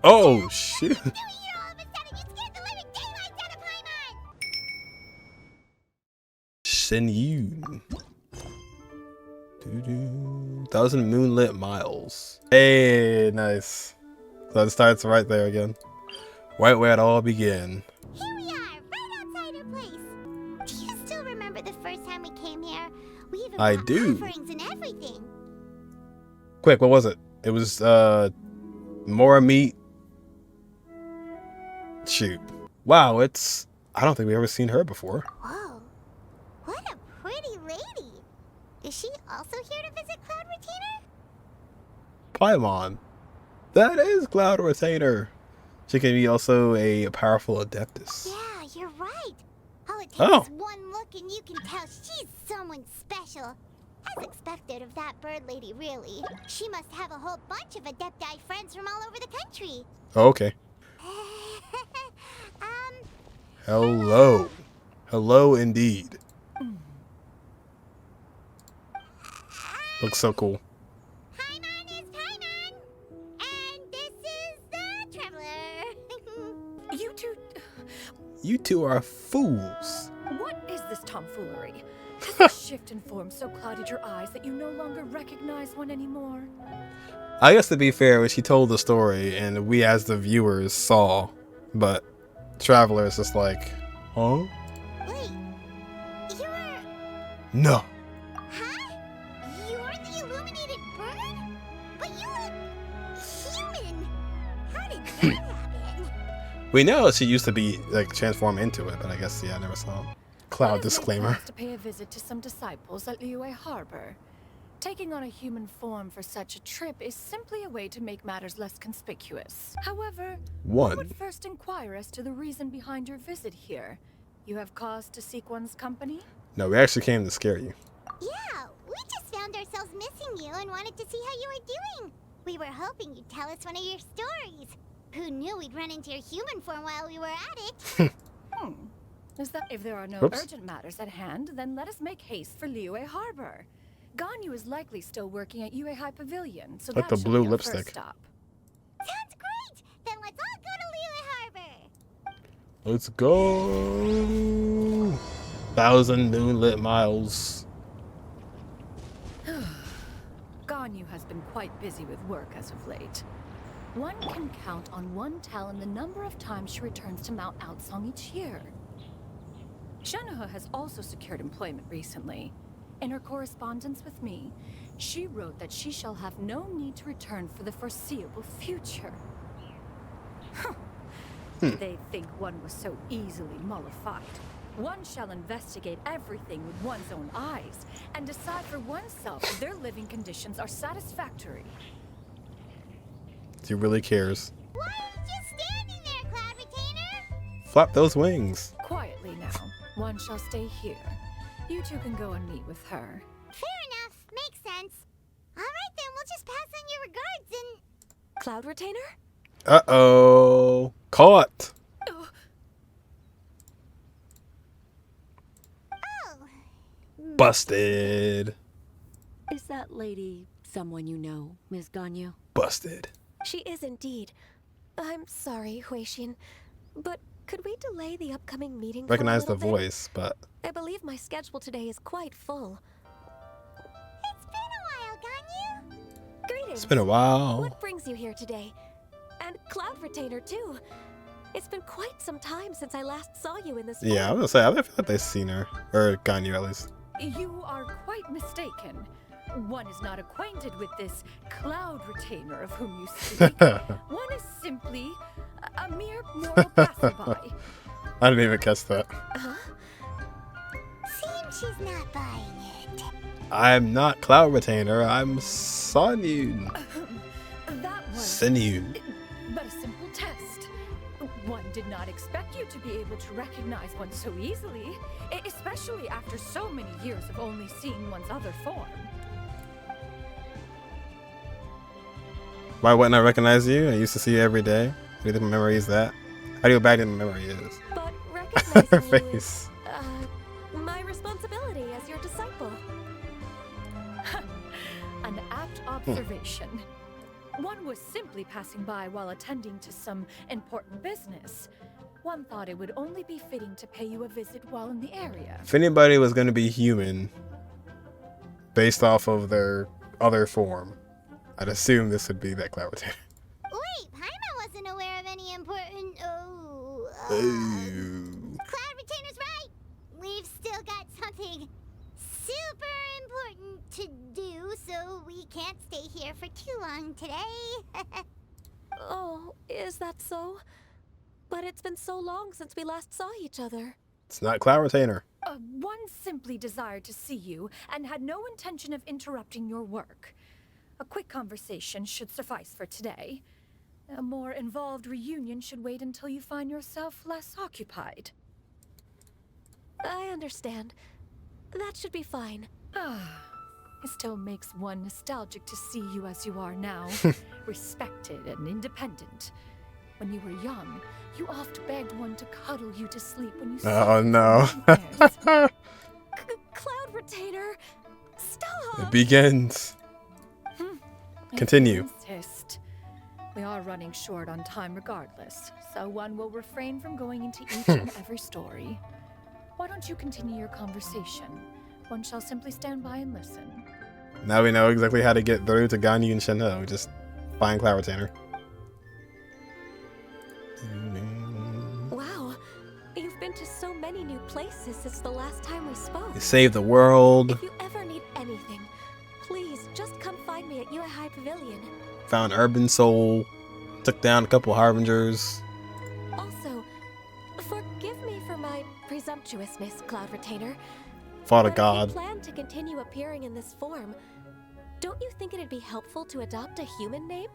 Oh, shit. Xianyun. 1,000 moonlit miles. Hey, nice. So it starts right there again. Right where it all began. Here we are, right outside our place. Do you still remember the first time we came here? We even I brought do. offerings and everything. Quick, what was it? It was more meat. Shoot. Wow, it's... I don't think we've ever seen her before. Whoa, what a pretty lady. Is she also here to visit Cloud Retainer? Paimon. That is Cloud Retainer. She can be also a powerful adeptus. Yeah, you're right. All it takes Oh. is one look and you can tell she's someone special. As expected of that bird lady, really. She must have a whole bunch of Adepti friends from all over the country. Oh, okay. um, Hello. Hello indeed. Looks so cool. Paimon is Paimon, and this is the Traveler. You two, You two are fools. what is this tomfoolery? Has the shift in form so clouded your eyes that you no longer recognize one anymore? I guess to be fair, when she told the story and we as the viewers saw, but Traveler is just like, huh? Wait, you're... No. Huh? You're the illuminated bird? But you look human. How did that happen? We know she used to be like transformed into it, but I guess I never saw. Cloud It is my disclaimer. task to pay a visit to some disciples at Liyue Harbor. Taking on a human form for such a trip is simply a way to make matters less conspicuous. However, I One. would first inquire as to the reason behind your visit here. You have cause to seek one's company? No, we actually came to scare you. Yeah, we just found ourselves missing you and wanted to see how you were doing. We were hoping you'd tell us one of your stories. Who knew we'd run into your human form while we were at it? Is that if there are no Oops. urgent matters at hand, then let us make haste for Liyue Harbor. Ganyu is likely still working at Yue High Pavilion, so Like that the shall blue be our first lipstick. stop. Sounds great! Then let's all go to Liyue Harbor. Let's go. 1,000 moonlit miles. Ganyu has been quite busy with work as of late. One can count on one talon the number of times she returns to Mount Outsong each year. Xianyun has also secured employment recently. In her correspondence with me, she wrote that she shall have no need to return for the foreseeable future. Did they think one was so easily mollified? One shall investigate everything with one's own eyes and decide for oneself if their living conditions are satisfactory. She really cares. Why are you just standing there, Cloud Retainer? Flap those wings. Quietly now. One shall stay here. You two can go and meet with her. Fair enough. Makes sense. All right, then. We'll just pass on your regards and... Cloud Retainer? Uh-oh. Caught. Oh. Busted. Is that lady someone you know, Ms. Ganyu? Busted. She is indeed. I'm sorry, Xianyun, but could we delay the upcoming meeting Recognize for a the little bit? voice, but I believe my schedule today is quite full. It's been a while, Ganyu. Greetings. it's been a while. What brings you here today? And Cloud Retainer, too. It's been quite some time since I last saw you in this Yeah, I form. was gonna say, I feel like they've seen her. Or Ganyu, at least. You are quite mistaken. One is not acquainted with this Cloud Retainer of whom you speak. One is simply a mere mortal passerby. I didn't even catch that. Seems she's not buying it. I'm not Cloud Retainer, I'm Xianyun. That was Xianyun. but a simple test. One did not expect you to be able to recognize one so easily, especially after so many years of only seeing one's other form. Why wouldn't I recognize you? I used to see you every day. How do you think my memory is that? How do you bad my memory is? But Her recognizing you face. is, my responsibility as your disciple. An apt observation. One was simply passing by while attending to some important business. One thought it would only be fitting to pay you a visit while in the area. If anybody was going to be human based off of their other form, I'd assume this would be that Cloud Retainer. Wait, Paimon wasn't aware of any important... Ooh. Cloud Retainer's right! We've still got something super important to do, so we can't stay here for too long today. Oh, is that so? But it's been so long since we last saw each other. It's not Cloud Retainer. One simply desired to see you and had no intention of interrupting your work. A quick conversation should suffice for today. A more involved reunion should wait until you find yourself less occupied. I understand. That should be fine. It still makes one nostalgic to see you as you are now, respected and independent. When you were young, you oft begged one to cuddle you to sleep when you Oh no. Cloud Retainer, stop! It begins. Continue. Insist. We are running short on time regardless, so one will refrain from going into each and every story. Why don't you continue your conversation? One shall simply stand by and listen. Now we know exactly how to get through to Ganyu and Xianyun. Just find Cloud Retainer. Wow, you've been to so many new places since the last time we spoke. You saved the world. If you ever need anything, please just come find me at Hmph Pavilion. Found Urban Soul. Took down a couple Harbingers. Also, forgive me for my presumptuousness, Cloud Retainer. Fought a But god. if you plan to continue appearing in this form, don't you think it'd be helpful to adopt a human name?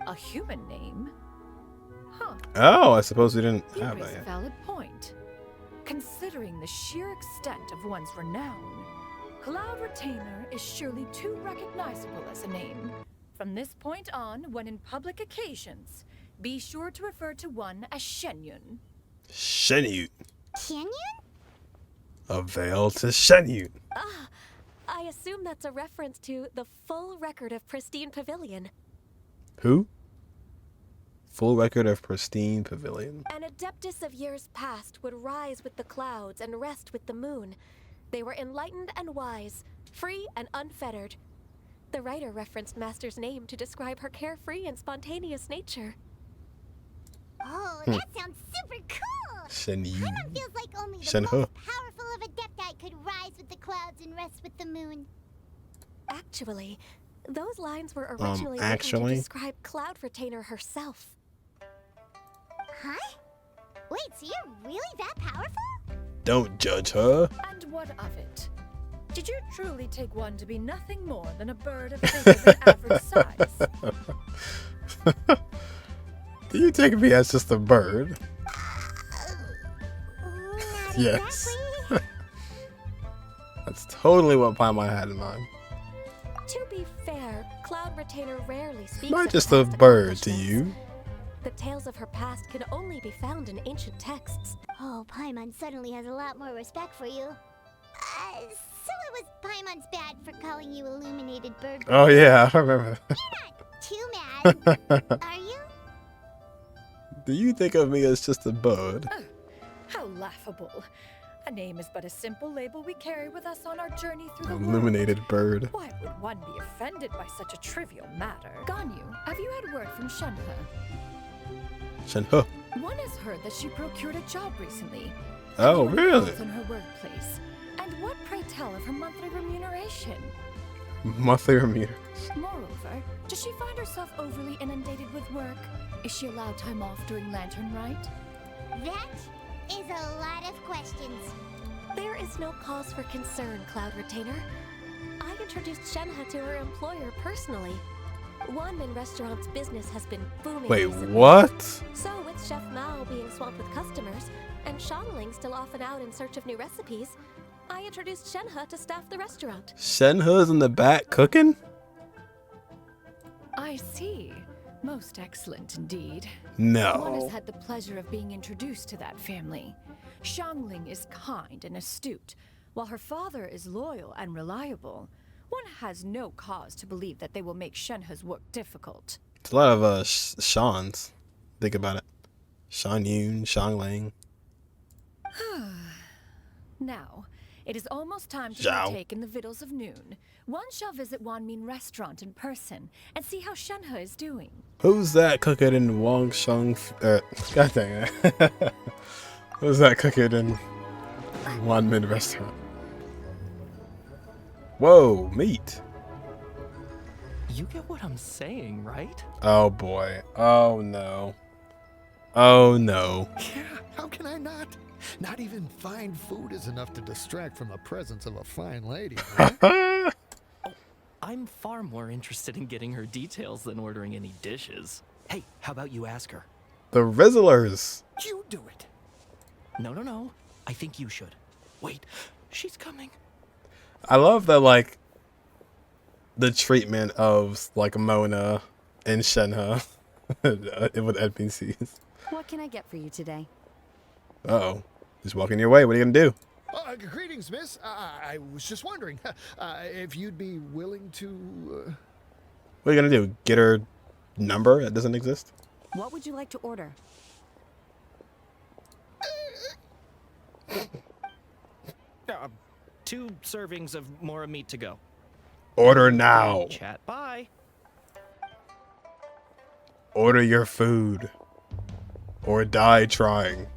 A human name? Huh. Oh, I suppose we didn't You have raise that a yet. valid point. Considering the sheer extent of one's renown, Cloud Retainer is surely too recognizable as a name. From this point on, when in public occasions, be sure to refer to one as Xianyun. Xianyun. Xianyun? A veil to Xianyun. Ah, I assume that's a reference to the full record of Pristine Pavilion. Who? Full record of Pristine Pavilion. An adeptus of years past would rise with the clouds and rest with the moon. They were enlightened and wise, free and unfettered. The writer referenced Master's name to describe her carefree and spontaneous nature. Oh, that sounds super cool! Xianyun. Paimon feels like only the Xianyun. most powerful of Adepti could rise with the clouds and rest with the moon. Actually, those lines were originally written actually? to describe Cloud Retainer herself. Huh? Wait, so you're really that powerful? Don't judge her. And what of it? Did you truly take one to be nothing more than a bird of bigger than average size? Do you take me as just a bird? Not Yes. exactly. That's totally what Paimon had in mind. To be fair, Cloud Retainer rarely speaks Not of just her a past bird to accomplishments. you. The tales of her past can only be found in ancient texts. Oh, Paimon suddenly has a lot more respect for you. So it was Paimon's bad for calling you Illuminated Bird. Oh yeah, I remember. Too mad, are you? Do you think of me as just a bird? How laughable. A name is but a simple label we carry with us on our journey through the Illuminated world. bird. Why would one be offended by such a trivial matter? Ganyu, have you had word from Xianyun? Xianyun. One has heard that she procured a job recently. Oh, Anyone really? else in her workplace? And what, pray tell, of her monthly remuneration? Monthly remuneration. Moreover, does she find herself overly inundated with work? Is she allowed time off during Lantern Rite? That is a lot of questions. There is no cause for concern, Cloud Retainer. I introduced Xianyun to her employer personally. One in restaurant's business has been booming Wait, recently. what? So with Chef Mao being swamped with customers, and Shangling still off and out in search of new recipes, I introduced Xianyun to staff the restaurant. Xianyun's in the back cooking? I see. Most excellent indeed. One No. has had the pleasure of being introduced to that family. Shangling is kind and astute, while her father is loyal and reliable. One has no cause to believe that they will make Shenhe's work difficult. It's a lot of Sean's. Think about it. Xianyun, Xianglang. Now, it is almost time to Zhao. partake in the victuals of noon. One shall visit Wanmin Restaurant in person and see how Shenhe is doing. Who's that cooking in Wang Sheng? God dang it. Who's that cooking in Wanmin Restaurant? Whoa, meat. You get what I'm saying, right? Oh boy. Oh no. Oh no. Yeah, how can I not? Not even fine food is enough to distract from the presence of a fine lady. Huh? I'm far more interested in getting her details than ordering any dishes. Hey, how about you ask her? The Rizzlers. You do it. No. I think you should. Wait, she's coming. I love that, like, the treatment of, like, Mona and Shenhe with NPCs. What can I get for you today? Uh-oh. Just walking your way. What are you gonna do? Greetings, miss. I was just wondering if you'd be willing to... What are you gonna do? Get her number that doesn't exist? What would you like to order? 2 servings of more meat to go. Order now. Chat, bye. Order your food. Or die trying.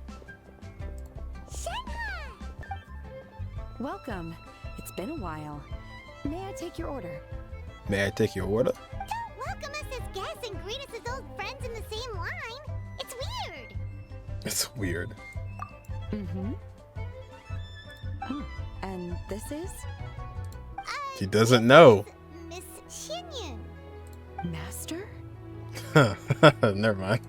Welcome. It's been a while. May I take your order? May I take your order? Don't welcome us as guests and greet us as old friends in the same line. It's weird. It's weird. Mm-hmm. Oh, and this is? She doesn't know. Miss Xianyun. Master? Never mind.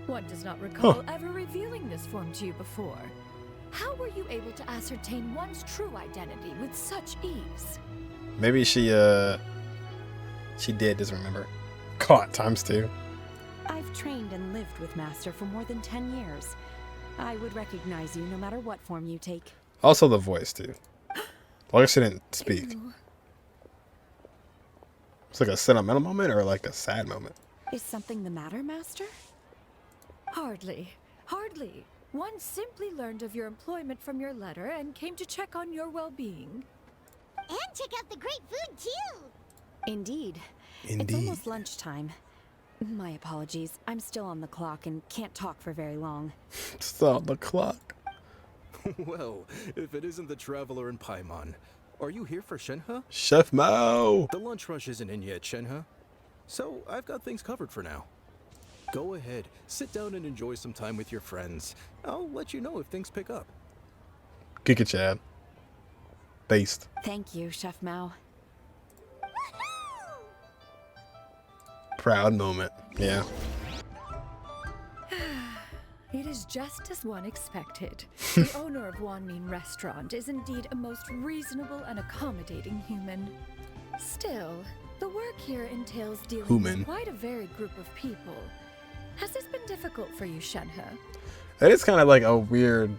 One does not recall ever revealing this form to you before. How were you able to ascertain one's true identity with such ease? Maybe she did, doesn't remember. Caught ×2. I've trained and lived with Master for more than 10 years. I would recognize you no matter what form you take. Also the voice, too. Well, I guess she didn't speak. Ew. It's like a sentimental moment or like a sad moment? Is something the matter, Master? Hardly. One simply learned of your employment from your letter and came to check on your well-being. And check out the great food, too. Indeed. It's Indeed. almost lunchtime. My apologies. I'm still on the clock and can't talk for very long. Stop the clock. Well, if it isn't the Traveler in Paimon, are you here for Shenhe? Chef Mao. The lunch rush isn't in yet, Shenhe. So I've got things covered for now. Go ahead, sit down and enjoy some time with your friends. I'll let you know if things pick up. Giga Chad. Based. Thank you, Chef Mao. Proud moment. Yeah. It is just as one expected. The owner of Wanmin Restaurant is indeed a most reasonable and accommodating human. Still, the work here entails dealing Human. with quite a varied group of people. Has this been difficult for you, Shenhe? It is kind of like a weird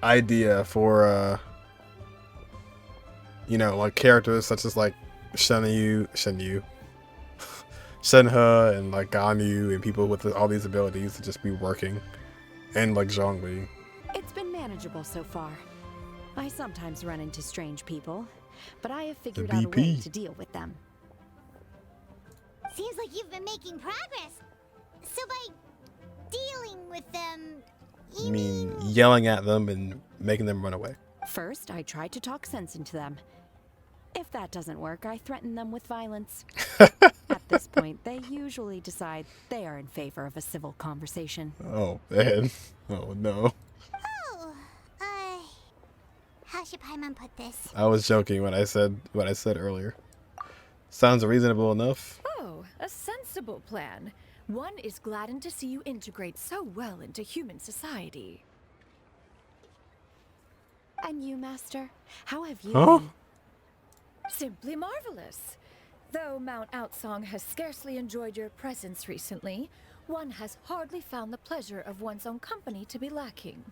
idea for, you know, like characters such as like Shenhe and like Ganyu and people with all these abilities to just be working, and like Zhongli. It's been manageable so far. I sometimes run into strange people, but I have figured out a way BP. to deal with them. Seems like you've been making progress. So by dealing with them, I you mean, yelling at them and making them run away. First, I try to talk sense into them. If that doesn't work, I threaten them with violence. At this point, they usually decide they are in favor of a civil conversation. Oh man. Oh no. Oh, how should Paimon put this? I was joking when I said what I said earlier. Sounds reasonable enough. Oh, a sensible plan. One is gladdened to see you integrate so well into human society. And you, Master? How have you Huh? been? Simply marvelous. Though Mount Outsong has scarcely enjoyed your presence recently, one has hardly found the pleasure of one's own company to be lacking.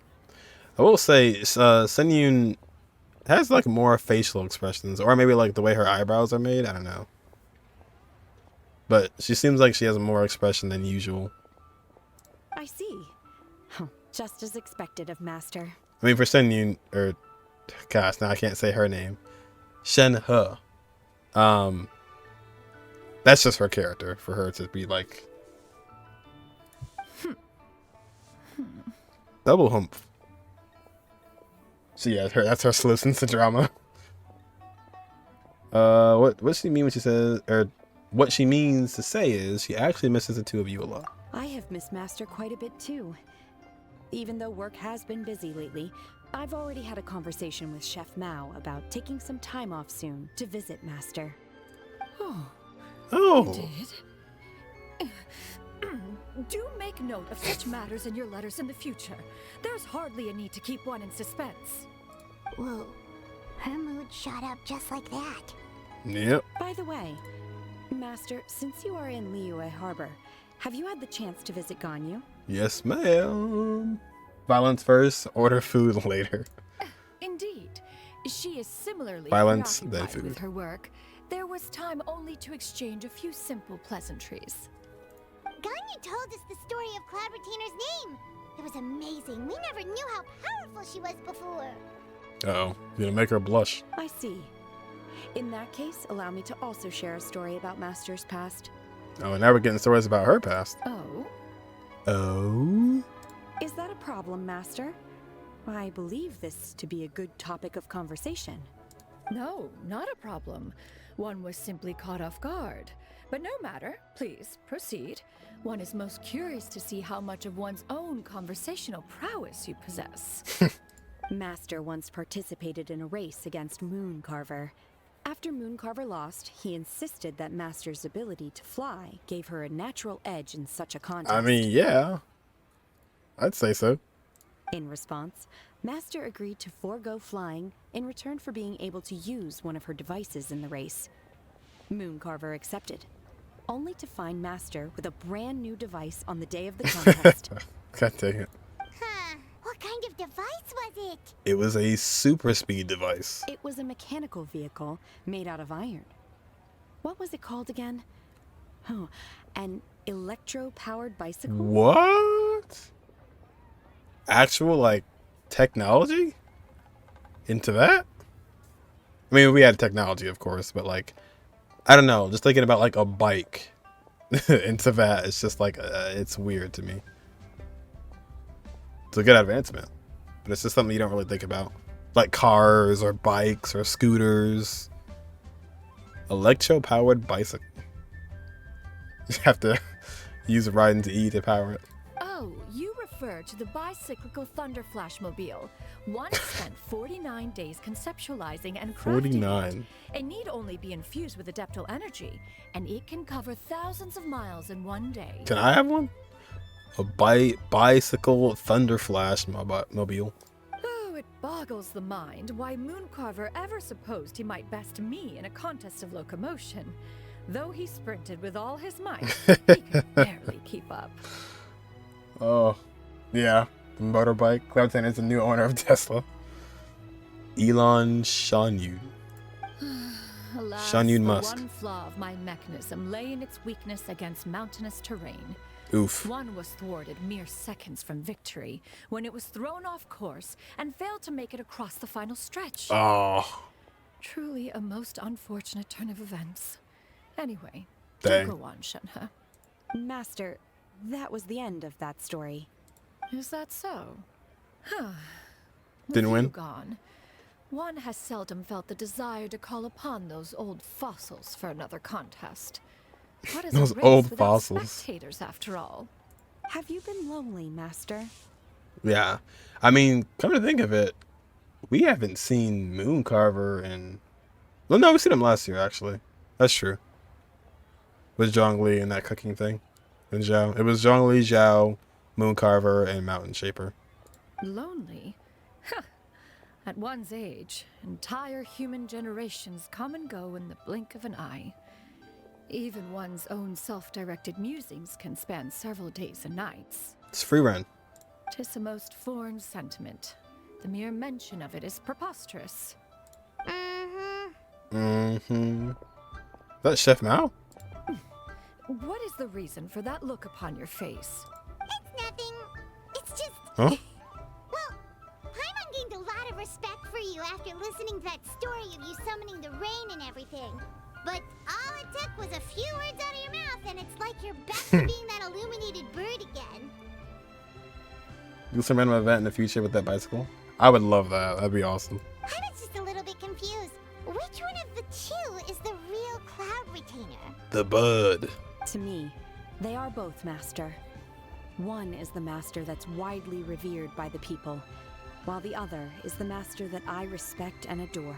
I will say, Xianyun has like more facial expressions, or maybe like the way her eyebrows are made. I don't know. But she seems like she has more expression than usual. I see. Just as expected of Master. I mean, for Xianyun, or gosh, now I can't say her name. Hmph. That's just her character for her to be like double humph. So yeah, that's her solutions to drama. What she mean when she says, or what she means to say is she actually misses the two of you a lot. I have missed Master quite a bit too. Even though work has been busy lately, I've already had a conversation with Chef Mao about taking some time off soon to visit Master. Oh. Oh. Did? Do make note of such matters in your letters in the future. There's hardly a need to keep one in suspense. Whoa. Her mood shot up just like that. Yep. By the way, Master, since you are in Liyue Harbor, have you had the chance to visit Ganyu? Yes, ma'am. Violence first, order food later. Indeed. She is similarly Violence, then preoccupied food. with her work. There was time only to exchange a few simple pleasantries. Ganyu told us the story of Cloud Retainer's name. It was amazing. We never knew how powerful she was before. Uh-oh, you're gonna make her blush. I see. In that case, allow me to also share a story about Master's past. Oh, and now we're getting stories about her past. Oh? Oh? Is that a problem, Master? I believe this to be a good topic of conversation. No, not a problem. One was simply caught off guard. But no matter, please, proceed. One is most curious to see how much of one's own conversational prowess you possess. Master once participated in a race against Mooncarver. After Mooncarver lost, he insisted that Master's ability to fly gave her a natural edge in such a contest. I mean, yeah. I'd say so. In response, Master agreed to forego flying in return for being able to use one of her devices in the race. Mooncarver accepted, only to find Master with a brand new device on the day of the contest. God dang it. Huh. What kind of device was it? It was a super speed device. It was a mechanical vehicle made out of iron. What was it called again? Oh, an electro-powered bicycle? What? Actual, like, technology? Into that? I mean, we had technology, of course, but, like, I don't know. Just thinking about, like, a bike into that, it's just, like, it's weird to me. It's a good advancement, but it's just something you don't really think about. Like cars or bikes or scooters. Electro-powered bicycle. You have to use riding to E to power it. Oh, you refer to the bicyclical Thunder Flashmobile. One spent 49 days conceptualizing and crafting 49. It need only be infused with adeptal energy, and it can cover thousands of miles in one day. Can I have one? A bicycle Thunder Flash mobile. Oh, it boggles the mind why Mooncarver ever supposed he might best me in a contest of locomotion. Though he sprinted with all his might, he could barely keep up. Oh, yeah. The motorbike. Cloud10 is the new owner of Tesla. Elon Xianyun. Alas, Xianyun the Musk. one flaw of my mechanism lay in its weakness against mountainous terrain. Oof. One was thwarted mere seconds from victory when it was thrown off course and failed to make it across the final stretch. Oh. Truly a most unfortunate turn of events. Anyway, Dang. do go on, Shenhe. Master, that was the end of that story. Is that so? Huh. Didn't With you win? Gone, one has seldom felt the desire to call upon those old fossils for another contest. What is Those a race old without fossils. spectators, after all? Have you been lonely, Master? Yeah. I mean, come to think of it, we haven't seen Mooncarver in... Well, no, we seen him last year, actually. That's true. With Zhongli and that cooking thing. And Zhao. It was Zhongli, Zhao, Mooncarver, and Mountain Shaper. Lonely? Huh. At one's age, entire human generations come and go in the blink of an eye. Even one's own self-directed musings can span several days and nights. It's free run. 'Tis a most foreign sentiment. The mere mention of it is preposterous. Mm-hmm. Is that Chef Mao? What is the reason for that look upon your face? It's nothing. It's just... Huh? Well, Paimon gained a lot of respect for you after listening to that story of you summoning the rain and everything. But all it took was a few words out of your mouth, and it's like you're back to being that illuminated bird again. Do some random event in the future with that bicycle? I would love that. That'd be awesome. I was just a little bit confused. Which one of the two is the real cloud retainer? The bud. To me, they are both master. One is the master that's widely revered by the people, while the other is the master that I respect and adore.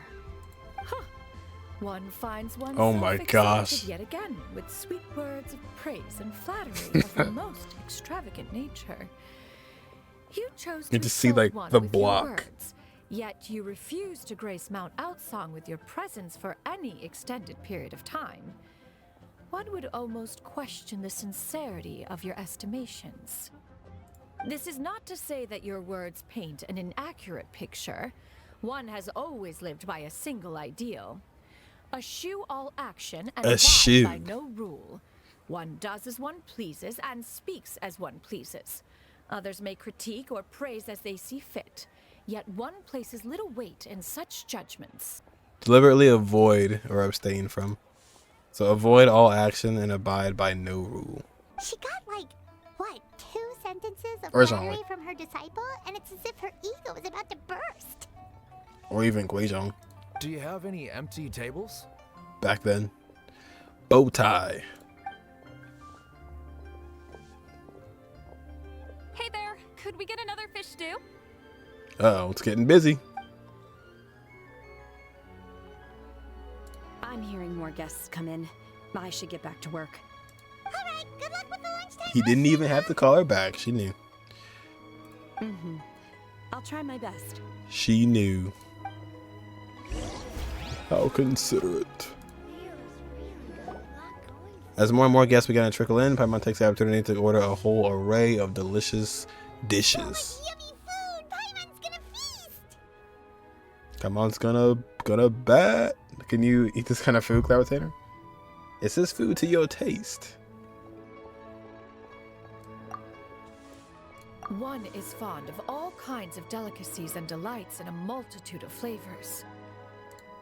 One finds oneself Oh my gosh. exalted yet again with sweet words of praise and flattery of the most extravagant nature. You chose You to just see, insult like, one the with your block. words, yet you refuse to grace Mount Outsong with your presence for any extended period of time. One would almost question the sincerity of your estimations. This is not to say that your words paint an inaccurate picture. One has always lived by a single ideal. Eschew all action and abide Eschew. by no rule. One does as one pleases and speaks as one pleases. Others may critique or praise as they see fit, yet one places little weight in such judgments. Deliberately avoid or abstain from. So avoid all action and abide by no rule. She got like, what, 2 sentences of Originally. flattery from her disciple? And it's as if her ego is about to burst. Or even Guizhong Do you have any empty tables? back then. Bow tie. Hey there, could we get another fish stew? Uh-oh, it's getting busy. I'm hearing more guests come in. I should get back to work. Alright, good luck with the lunchtime. He didn't even have to call her back. She knew. I'll try my best. She knew. How considerate. As more and more guests begin to trickle in, Paimon takes the opportunity to order a whole array of delicious dishes. Yummy food! Paimon's gonna feast! Paimon's gonna bet. Can you eat this kind of food, Cloud Retainer? Is this food to your taste? One is fond of all kinds of delicacies and delights in a multitude of flavors.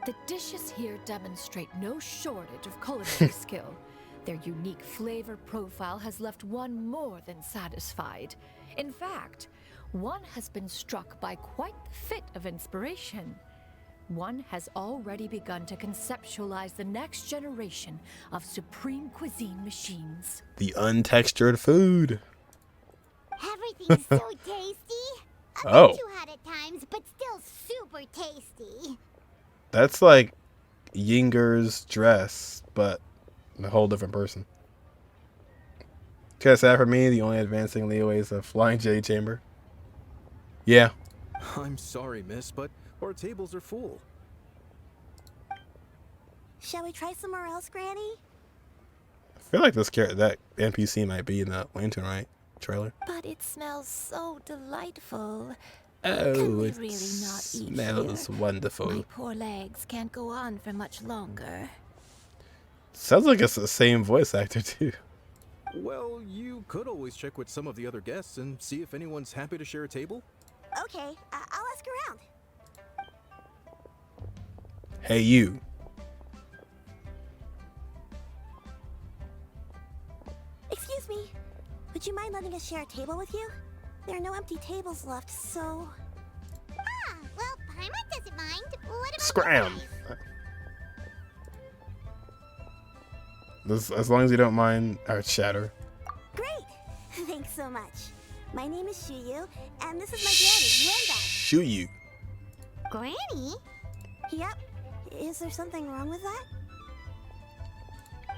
The dishes here demonstrate no shortage of culinary skill. Their unique flavor profile has left one more than satisfied. In fact, one has been struck by quite the fit of inspiration. One has already begun to conceptualize the next generation of supreme cuisine machines. The untextured food. Everything's so tasty. A Oh. bit too hot at times, but still super tasty. That's like Yinger's dress, but a whole different person. Kind of sad for me, the only advancing leeway is a flying J chamber. Yeah. I'm sorry, miss, but our tables are full. Shall we try somewhere else, Granny? I feel like that NPC might be in the Lantern, right? Trailer. But it smells so delightful. Oh, we it really not eat smells here? wonderful. My poor legs can't go on for much longer. Sounds like it's the same voice actor too. Well, you could always check with some of the other guests and see if anyone's happy to share a table. Okay, I'll ask around. Hey you. Excuse me. Would you mind letting us share a table with you? There are no empty tables left, so... Ah, well, Paimon doesn't mind. What about Scram. you guys? As long as you don't mind our chatter. Great! Thanks so much. My name is Xianyun, and this is my granny, Yuanda. Shoo you. Granny? Yep. Is there something wrong with that?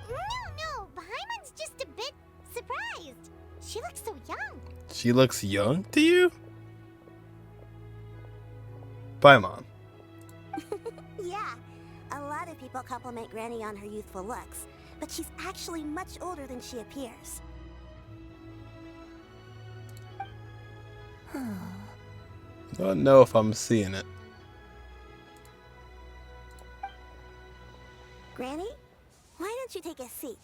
No. Paimon's just a bit surprised. She looks so young. She looks young to you? Paimon. Yeah. A lot of people compliment Granny on her youthful looks, but she's actually much older than she appears. Don't know if I'm seeing it. Granny, why don't you take a seat?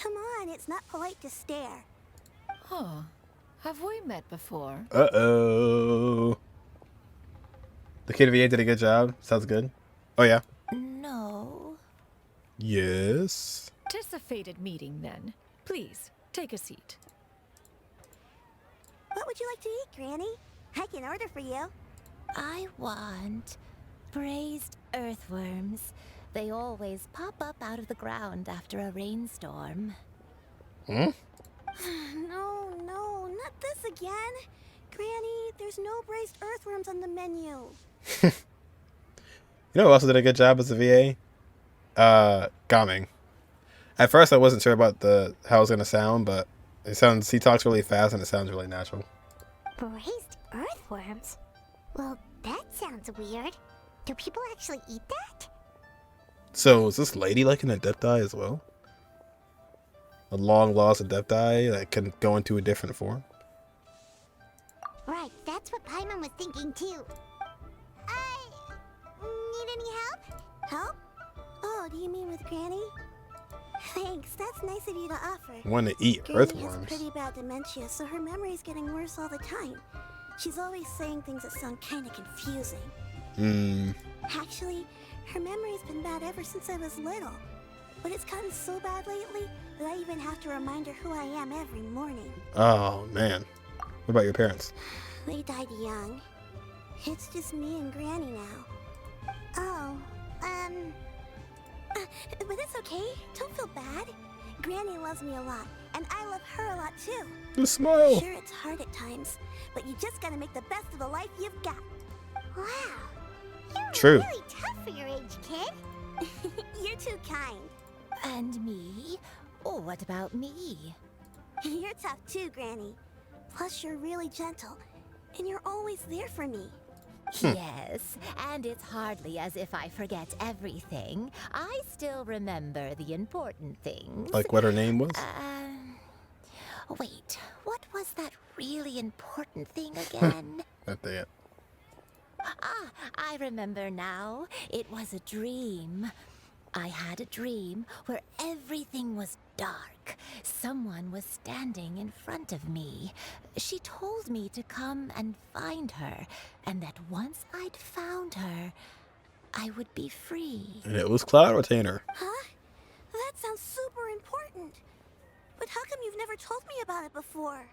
Come on, it's not polite to stare. Huh. Have we met before? Uh-oh. The kid VA did a good job. Sounds good. Oh, yeah. No. Yes. Tis a fated meeting, then. Please, take a seat. What would you like to eat, Granny? I can order for you. I want braised earthworms. They always pop up out of the ground after a rainstorm. Hmm? No, not this again. Granny, there's no braised earthworms on the menu. You know who also did a good job as a VA? Gaming. At first, I wasn't sure about how it was gonna sound, but he talks really fast and it sounds really natural. Braised earthworms? Well, that sounds weird. Do people actually eat that? So, is this lady like an Adepti as well? A long lost Adepti that can go into a different form? Right, that's what Paimon was thinking too. Need any help? Help? Oh, do you mean with Granny? Thanks, that's nice of you to offer. Want to eat Granny has earthworms? pretty bad dementia, so her memory's getting worse all the time. She's always saying things that sound kind of confusing. Actually, her memory's been bad ever since I was little. But it's gotten so bad lately that I even have to remind her who I am every morning. Oh, man. What about your parents? They died young. It's just me and Granny now. Oh, but it's okay. Don't feel bad. Granny loves me a lot, and I love her a lot too. The smile. Sure, it's hard at times, but you just gotta make the best of the life you've got. Wow. You're True. really tough for your age, kid. You're too kind. And me? Oh, what about me? You're tough too, Granny. Plus, you're really gentle, and you're always there for me. Yes, and it's hardly as if I forget everything. I still remember the important things. Like what her name was? Wait, what was that really important thing again? Not that. Ah, I remember now. It was a dream. I had a dream where everything was dark. Someone was standing in front of me. She told me to come and find her, and that once I'd found her, I would be free. And it was Cloud Retainer. Huh? That sounds super important. But how come you've never told me about it before?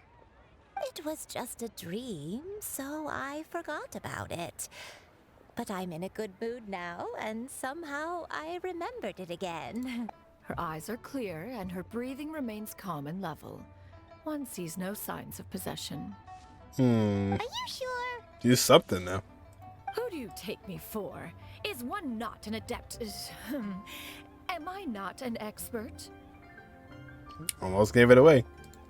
It was just a dream, so I forgot about it. But I'm in a good mood now, and somehow I remembered it again. Her eyes are clear, and her breathing remains calm and level. One sees no signs of possession. Are you sure? Do something now. Who do you take me for? Is one not an adept? Am I not an expert? Almost gave it away.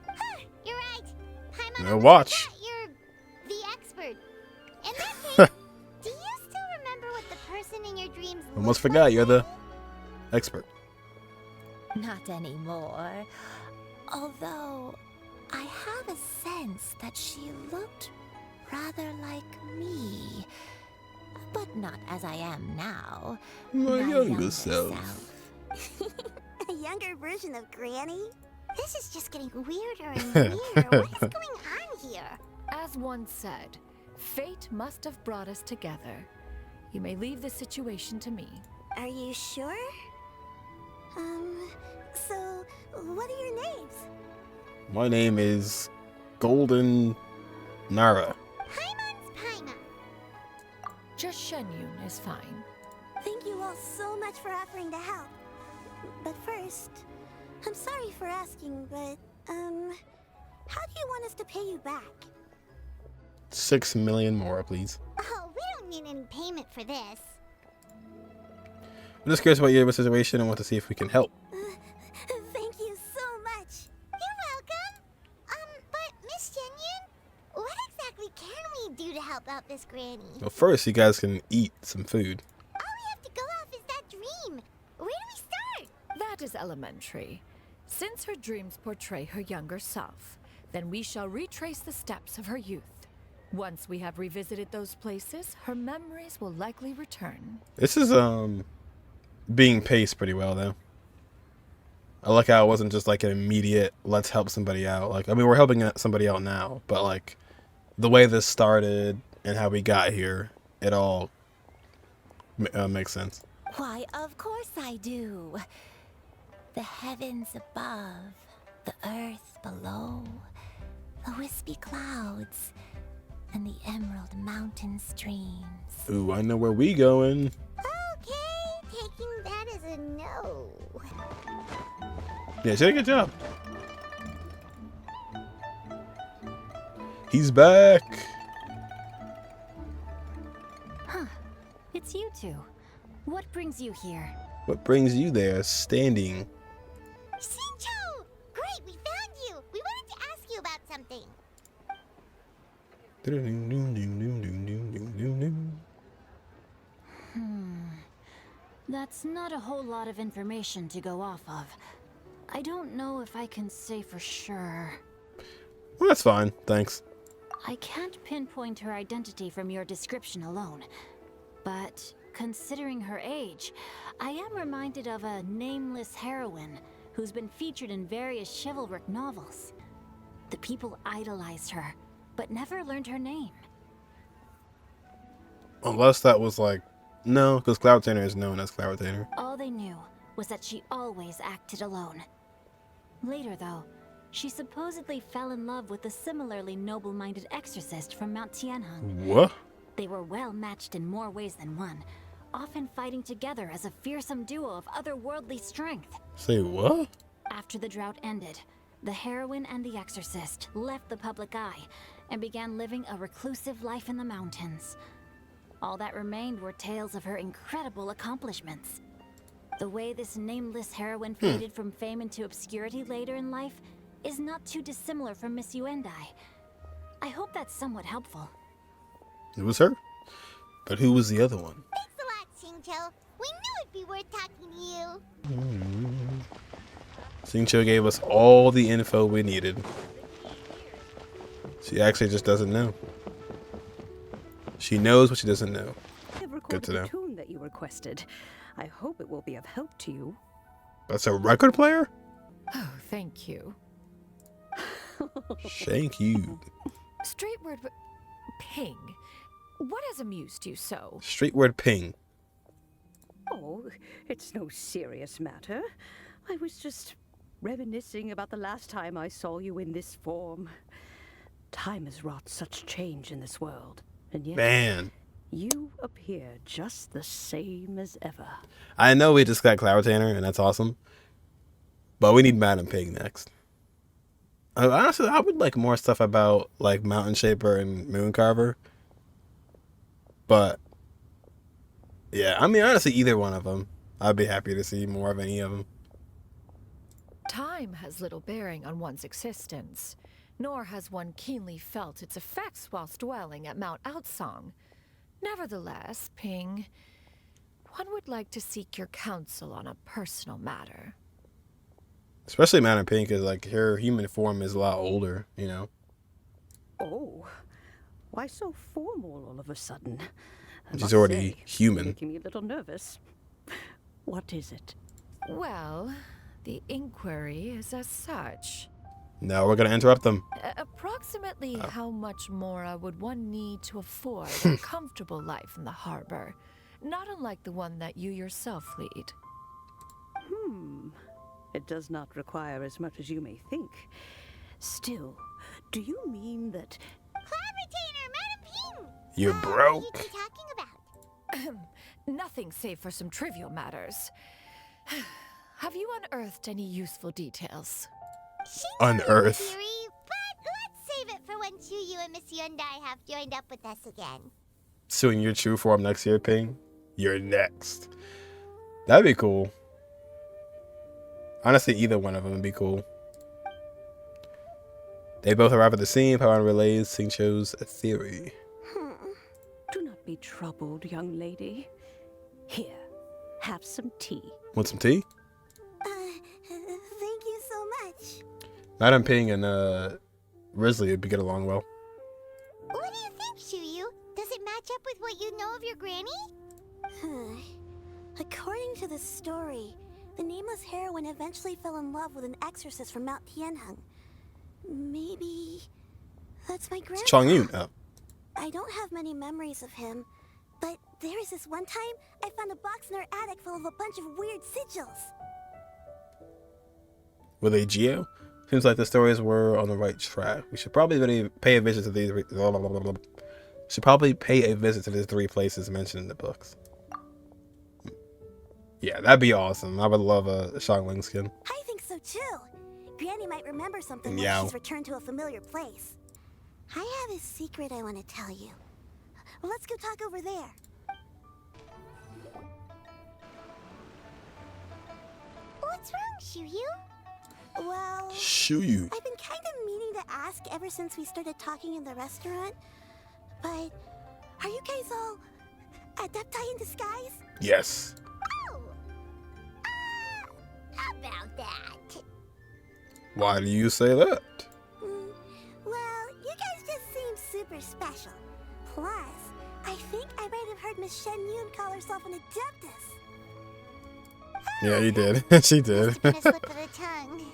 Huh, you're right. Paimon Now always watch. forgot you're the expert. In that case, do you still remember what the person in your dreams Almost looked forgot like you're then? the expert. Not anymore. Although, I have a sense that she looked rather like me. But not as I am now. My younger self. A younger version of Granny? This is just getting weirder and weirder. What is going on here? As one said, fate must have brought us together. You may leave the situation to me. Are you sure? So, what are your names? My name is Golden Nara. Paimon's Paimon. Just Xianyun is fine. Thank you all so much for offering to help. But first, I'm sorry for asking, but, how do you want us to pay you back? 6 million more, please. Oh, we don't need any payment for this. I'm just curious about your situation and want to see if we can help. Thank you so much. You're welcome. But Miss Xianyun, what exactly can we do to help out this granny? Well, first, you guys can eat some food. All we have to go off is that dream. Where do we start? That is elementary. Since her dreams portray her younger self, then we shall retrace the steps of her youth. Once we have revisited those places, her memories will likely return. This is, being paced pretty well though. I like how it wasn't just like an immediate let's help somebody out. Like, I mean, we're helping somebody out now, but like the way this started and how we got here, it all makes sense. Why, of course I do. The heavens above, the earth below, the wispy clouds, and the emerald mountain streams. Ooh, I know where we going. Okay, taking that as a no. Yeah, she did a good job. He's back. Huh. It's you two. What brings you here? What brings you there, standing? Xingqiu! Great, we found you! We wanted to ask you about something. That's not a whole lot of information to go off of. I don't know if I can say for sure. Well, that's fine, thanks. I can't pinpoint her identity from your description alone. But considering her age, I am reminded of a nameless heroine who's been featured in various chivalric novels. The people idolized her, but never learned her name. Unless that was like, no, because Cloud Tanner is known as Cloud Tanner. All they knew was that she always acted alone. Later, though, she supposedly fell in love with a similarly noble-minded exorcist from Mount Tianheng. What? They were well matched in more ways than one, often fighting together as a fearsome duo of otherworldly strength. Say what? After the drought ended, the heroine and the exorcist left the public eye and began living a reclusive life in the mountains. All that remained were tales of her incredible accomplishments. The way this nameless heroine faded from fame into obscurity later in life is not too dissimilar from Miss Yuendai. I hope that's somewhat helpful. It was her. But who was the other one? Thanks a lot, Xingqiu. We knew it'd be worth talking to you. Xingqiu gave us all the info we needed. She actually just doesn't know. She knows what she doesn't know. I've Good to recorded know. the tune that you requested. I hope it will be of help to you. That's a record player? Oh, thank you. Thank you. Straight word ping. What has amused you so? Straight word ping. Oh, it's no serious matter. I was just reminiscing about the last time I saw you in this form. Time has wrought such change in this world, and yet Man. you appear just the same as ever. I know we just got Cloud Tanner, and that's awesome. But we need Madam Pig next. Honestly, I would like more stuff about like Mountain Shaper and Moon Carver. But yeah, I mean, honestly, either one of them, I'd be happy to see more of any of them. Time has little bearing on one's existence, nor has one keenly felt its effects whilst dwelling at Mount Outsong. Nevertheless, Ping, one would like to seek your counsel on a personal matter. Especially Madam Pig, because like her human form is a lot older, you know. Oh, why so formal all of a sudden? I She's must already say, human. Making me a little nervous. What is it? Well, the inquiry is as such. No, we're gonna interrupt them. Approximately how much more would one need to afford a comfortable life in the harbor, not unlike the one that you yourself lead? It does not require as much as you may think. Still, do you mean that... Cloud Retainer, Madam Ping! You're What are broke. you two talking about? Nothing save for some trivial matters. Have you unearthed any useful details? Unearth. Theory, but let's save it for when Chuyu and Miss Yuendai have joined up with us again. Suing your true form next year, Ping. You're next. That'd be cool. Honestly, either one of them would be cool. They both arrive at the scene. Power relays Xingqiu's theory. Do not be troubled, young lady. Here, have some tea. Want some tea? Thank you so much. Madam Ping and Risley would get along well. What do you think, Chuyu? Does it match up with what you know of your granny? According to the story, the nameless heroine eventually fell in love with an exorcist from Mount Tianheng. Maybe that's my grandpa. Xianyun. Oh. I don't have many memories of him, but there was this one time I found a box in our attic full of a bunch of weird sigils. Were they Geo? Seems like the stories were on the right track. We should probably pay a visit to these. Should probably pay a visit to these 3 places mentioned in the books. Yeah, that'd be awesome. I would love a Xiangling skin. I think so too. Granny might remember something Meow. when she's returned to a familiar place. I have a secret I want to tell you. Let's go talk over there. What's wrong, Xiyu? Well, Xiyu. I've been kind of meaning to ask ever since we started talking in the restaurant. But are you guys all adepti in disguise? Yes. Oh, about that. Why do you say that? Well, you guys just seem super special. Plus, I think I might have heard Miss Xianyun call herself an adeptus. Yeah, you did. She did. Must have been a slip of the tongue.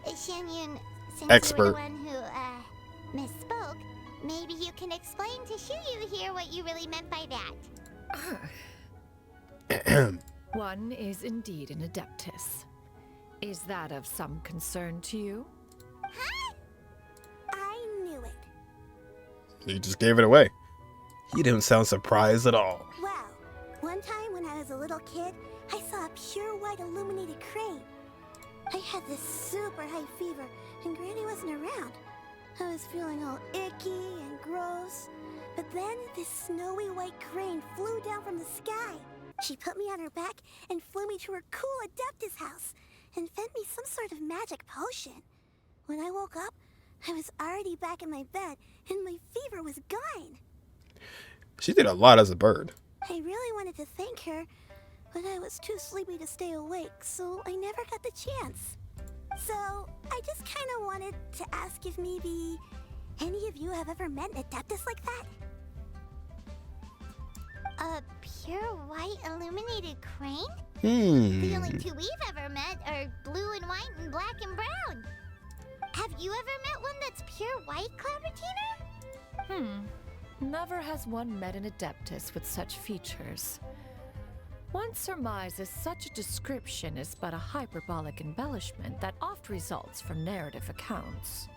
Xianyun, since Expert. you were the one who misspoke, maybe you can explain to Xiyu here what you really meant by that. One is indeed an adeptus. Is that of some concern to you? Huh? I knew it. You just gave it away. You didn't sound surprised at all. Well, one time when I was a little kid, I saw a pure white illuminated crane. I had this super high fever, and Granny wasn't around. I was feeling all icky and gross. But then this snowy white crane flew down from the sky. She put me on her back and flew me to her cool adeptus house and fed me some sort of magic potion. When I woke up, I was already back in my bed and my fever was gone. She did a lot as a bird. I really wanted to thank her, but I was too sleepy to stay awake, so I never got the chance. So, I just kind of wanted to ask if maybe any of you have ever met an adeptus like that? A pure white illuminated crane? The only 2 we've ever met are blue and white and black and brown. Have you ever met one that's pure white, Cloudretina? Never has one met an adeptus with such features. One surmises such a description is but a hyperbolic embellishment that oft results from narrative accounts.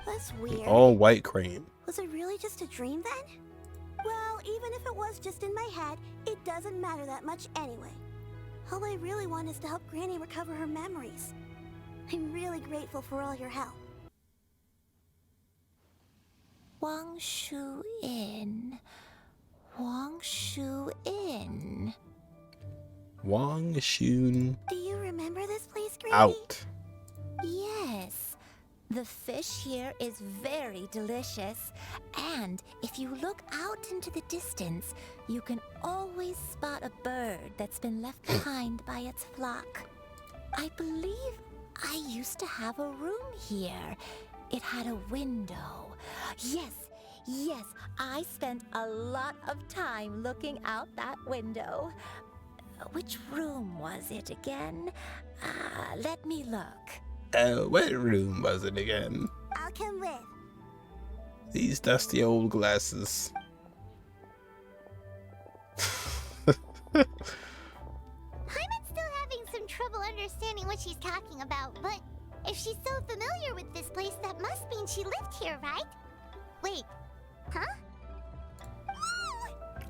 That's weird. All white crane. Was it really just a dream then? Well, even if it was just in my head, it doesn't matter that much anyway. All I really want is to help Granny recover her memories. I'm really grateful for all your help. Wang Shu Inn. Wang Shu Inn. Wang Shun Do you remember this place, Granny? out. Yes. The fish here is very delicious. And if you look out into the distance, you can always spot a bird that's been left behind by its flock. I believe I used to have a room here. It had a window. Yes, I spent a lot of time looking out that window. Which room was it again? Let me look. What room was it again? I'll come with. These dusty old glasses. Paimon's still having some trouble understanding what she's talking about, but if she's so familiar with this place, that must mean she lived here, right? Wait, huh?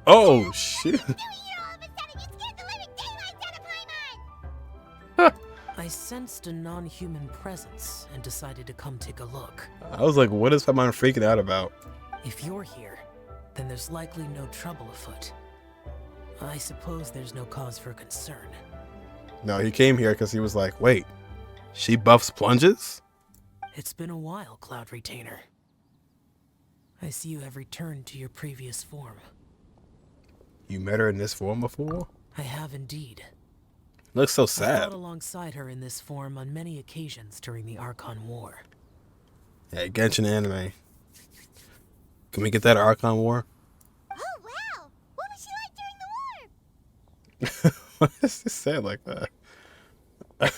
Oh, shit. I sensed a non-human presence and decided to come take a look. I was like, what is Paimon freaking out about? If you're here, then there's likely no trouble afoot. I suppose there's no cause for concern. No, he came here because he was like, wait, she buffs plunges? It's been a while, Cloud Retainer. I see you have returned to your previous form. You met her in this form before? I have indeed. Looks so I sad. fought alongside her in this form on many occasions during the Archon War. Yeah, Genshin anime. Can we get that Archon War? Oh, wow! What was she like during the war? Why does it say it like that? Oh,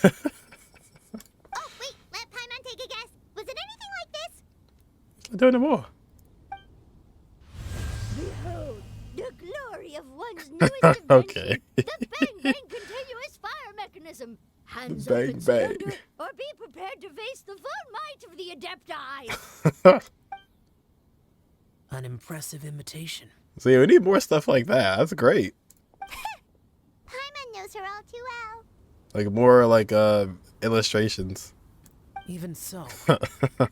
wait, let Paimon take a guess. Was it anything like this? Doing it more. Behold, the glory of one's newest invention. Okay. The Bang Bang continuous fire mechanism. Hands up Bang and Bang. surrender, or be prepared to face the full might of the Adepti. An impressive imitation. See, we need more stuff like that. That's great. Paimon knows her all too well. Like more like illustrations. Even so,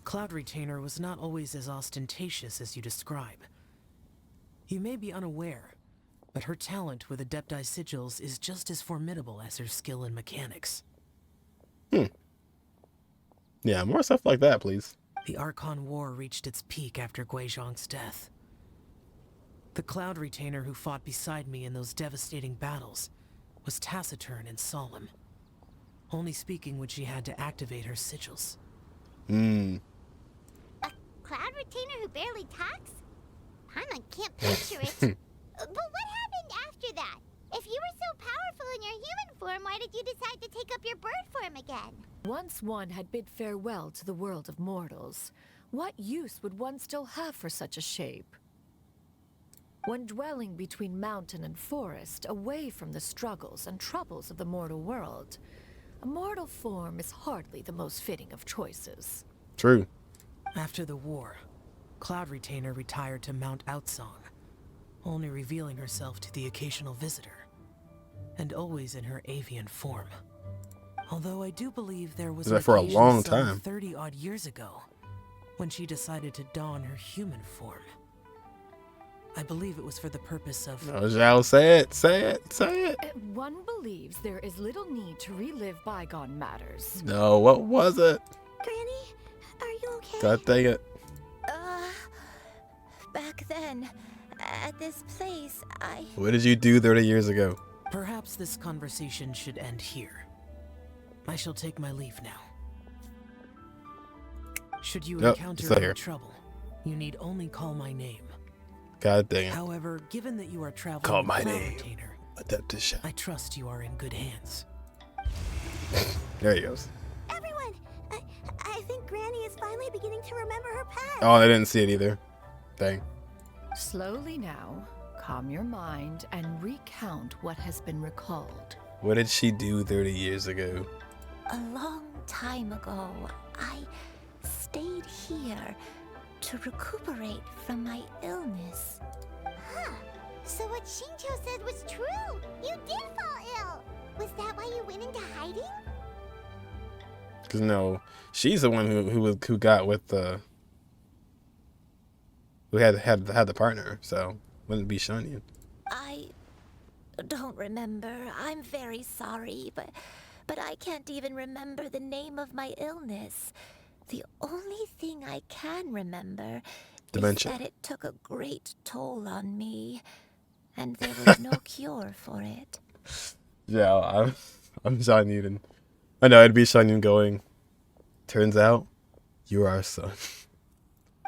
Cloud Retainer was not always as ostentatious as you describe. You may be unaware, but her talent with Adepti sigils is just as formidable as her skill in mechanics. Yeah, more stuff like that, please. The Archon War reached its peak after Guizhong's death. The Cloud Retainer who fought beside me in those devastating battles was taciturn and solemn, only speaking when she had to activate her sigils. A cloud retainer who barely talks? Paimon can't picture it. But what happened after that? If you were so powerful in your human form, why did you decide to take up your bird form again? Once one had bid farewell to the world of mortals, what use would one still have for such a shape? When dwelling between mountain and forest, away from the struggles and troubles of the mortal world, a mortal form is hardly the most fitting of choices. True. After the war, Cloud Retainer retired to Mount Outsong, only revealing herself to the occasional visitor, and always in her avian form. Although I do believe there was that for a long time. 30-odd years ago, when she decided to don her human form. I believe it was for the purpose of... Oh, Zhao, say it, say it, say it. One believes there is little need to relive bygone matters. No, what was it? Granny, are you okay? God dang it. Back then, at this place, What did you do 30 years ago? Perhaps this conversation should end here. I shall take my leave now. Should you encounter stay any here. trouble, you need only call my name. God dang it. However, given that you are traveling Call with my Cloud name. Retainer, Adeptition. I trust you are in good hands. There he goes. Everyone, I think Granny is finally beginning to remember her past. Oh, I didn't see it either. Dang. Slowly now, calm your mind and recount what has been recalled. What did she do 30 years ago? a long time ago, I stayed here to recuperate from my illness. Huh. So what Shincho said was true. You did fall ill. Was that why you went into hiding? Because no, she's the one who got with the who had the partner. So wouldn't it be Xianyun? I don't remember. I'm very sorry, but I can't even remember the name of my illness. The only thing I can remember Dementia. is that it took a great toll on me, and there was no cure for it. Yeah, I'm Xianyun. And I know it'd be Xianyun going. Turns out, you are our son.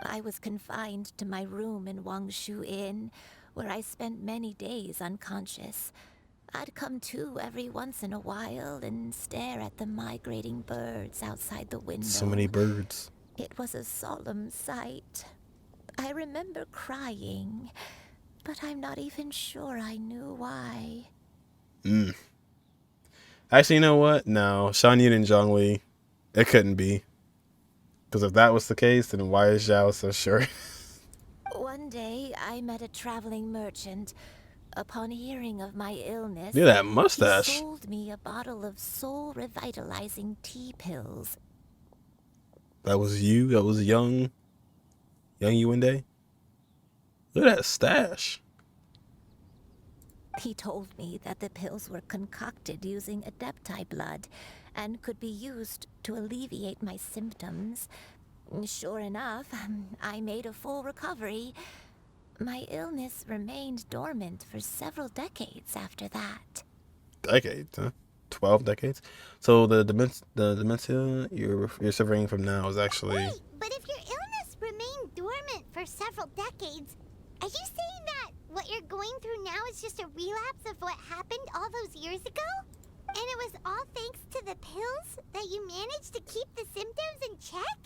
I was confined to my room in Wangshu Inn, where I spent many days unconscious. I'd come to every once in a while and stare at the migrating birds outside the window. So many birds. It was a solemn sight. I remember crying, but I'm not even sure I knew why. Actually, you know what? No, Xianyun and Zhongli, it couldn't be. Because if that was the case, then why is Zhao so sure? One day, I met a traveling merchant. Upon hearing of my illness, Yeah, that mustache. he sold me a bottle of soul-revitalizing tea pills. That was you? That was young Yuende? Look at that stash. He told me that the pills were concocted using Adepti blood and could be used to alleviate my symptoms. Sure enough, I made a full recovery. My illness remained dormant for several decades after that. Decades, huh? 12 decades? So the dementia you're suffering from now is actually... Wait, but if your illness remained dormant for several decades, are you saying that what you're going through now is just a relapse of what happened all those years ago? And it was all thanks to the pills that you managed to keep the symptoms in check?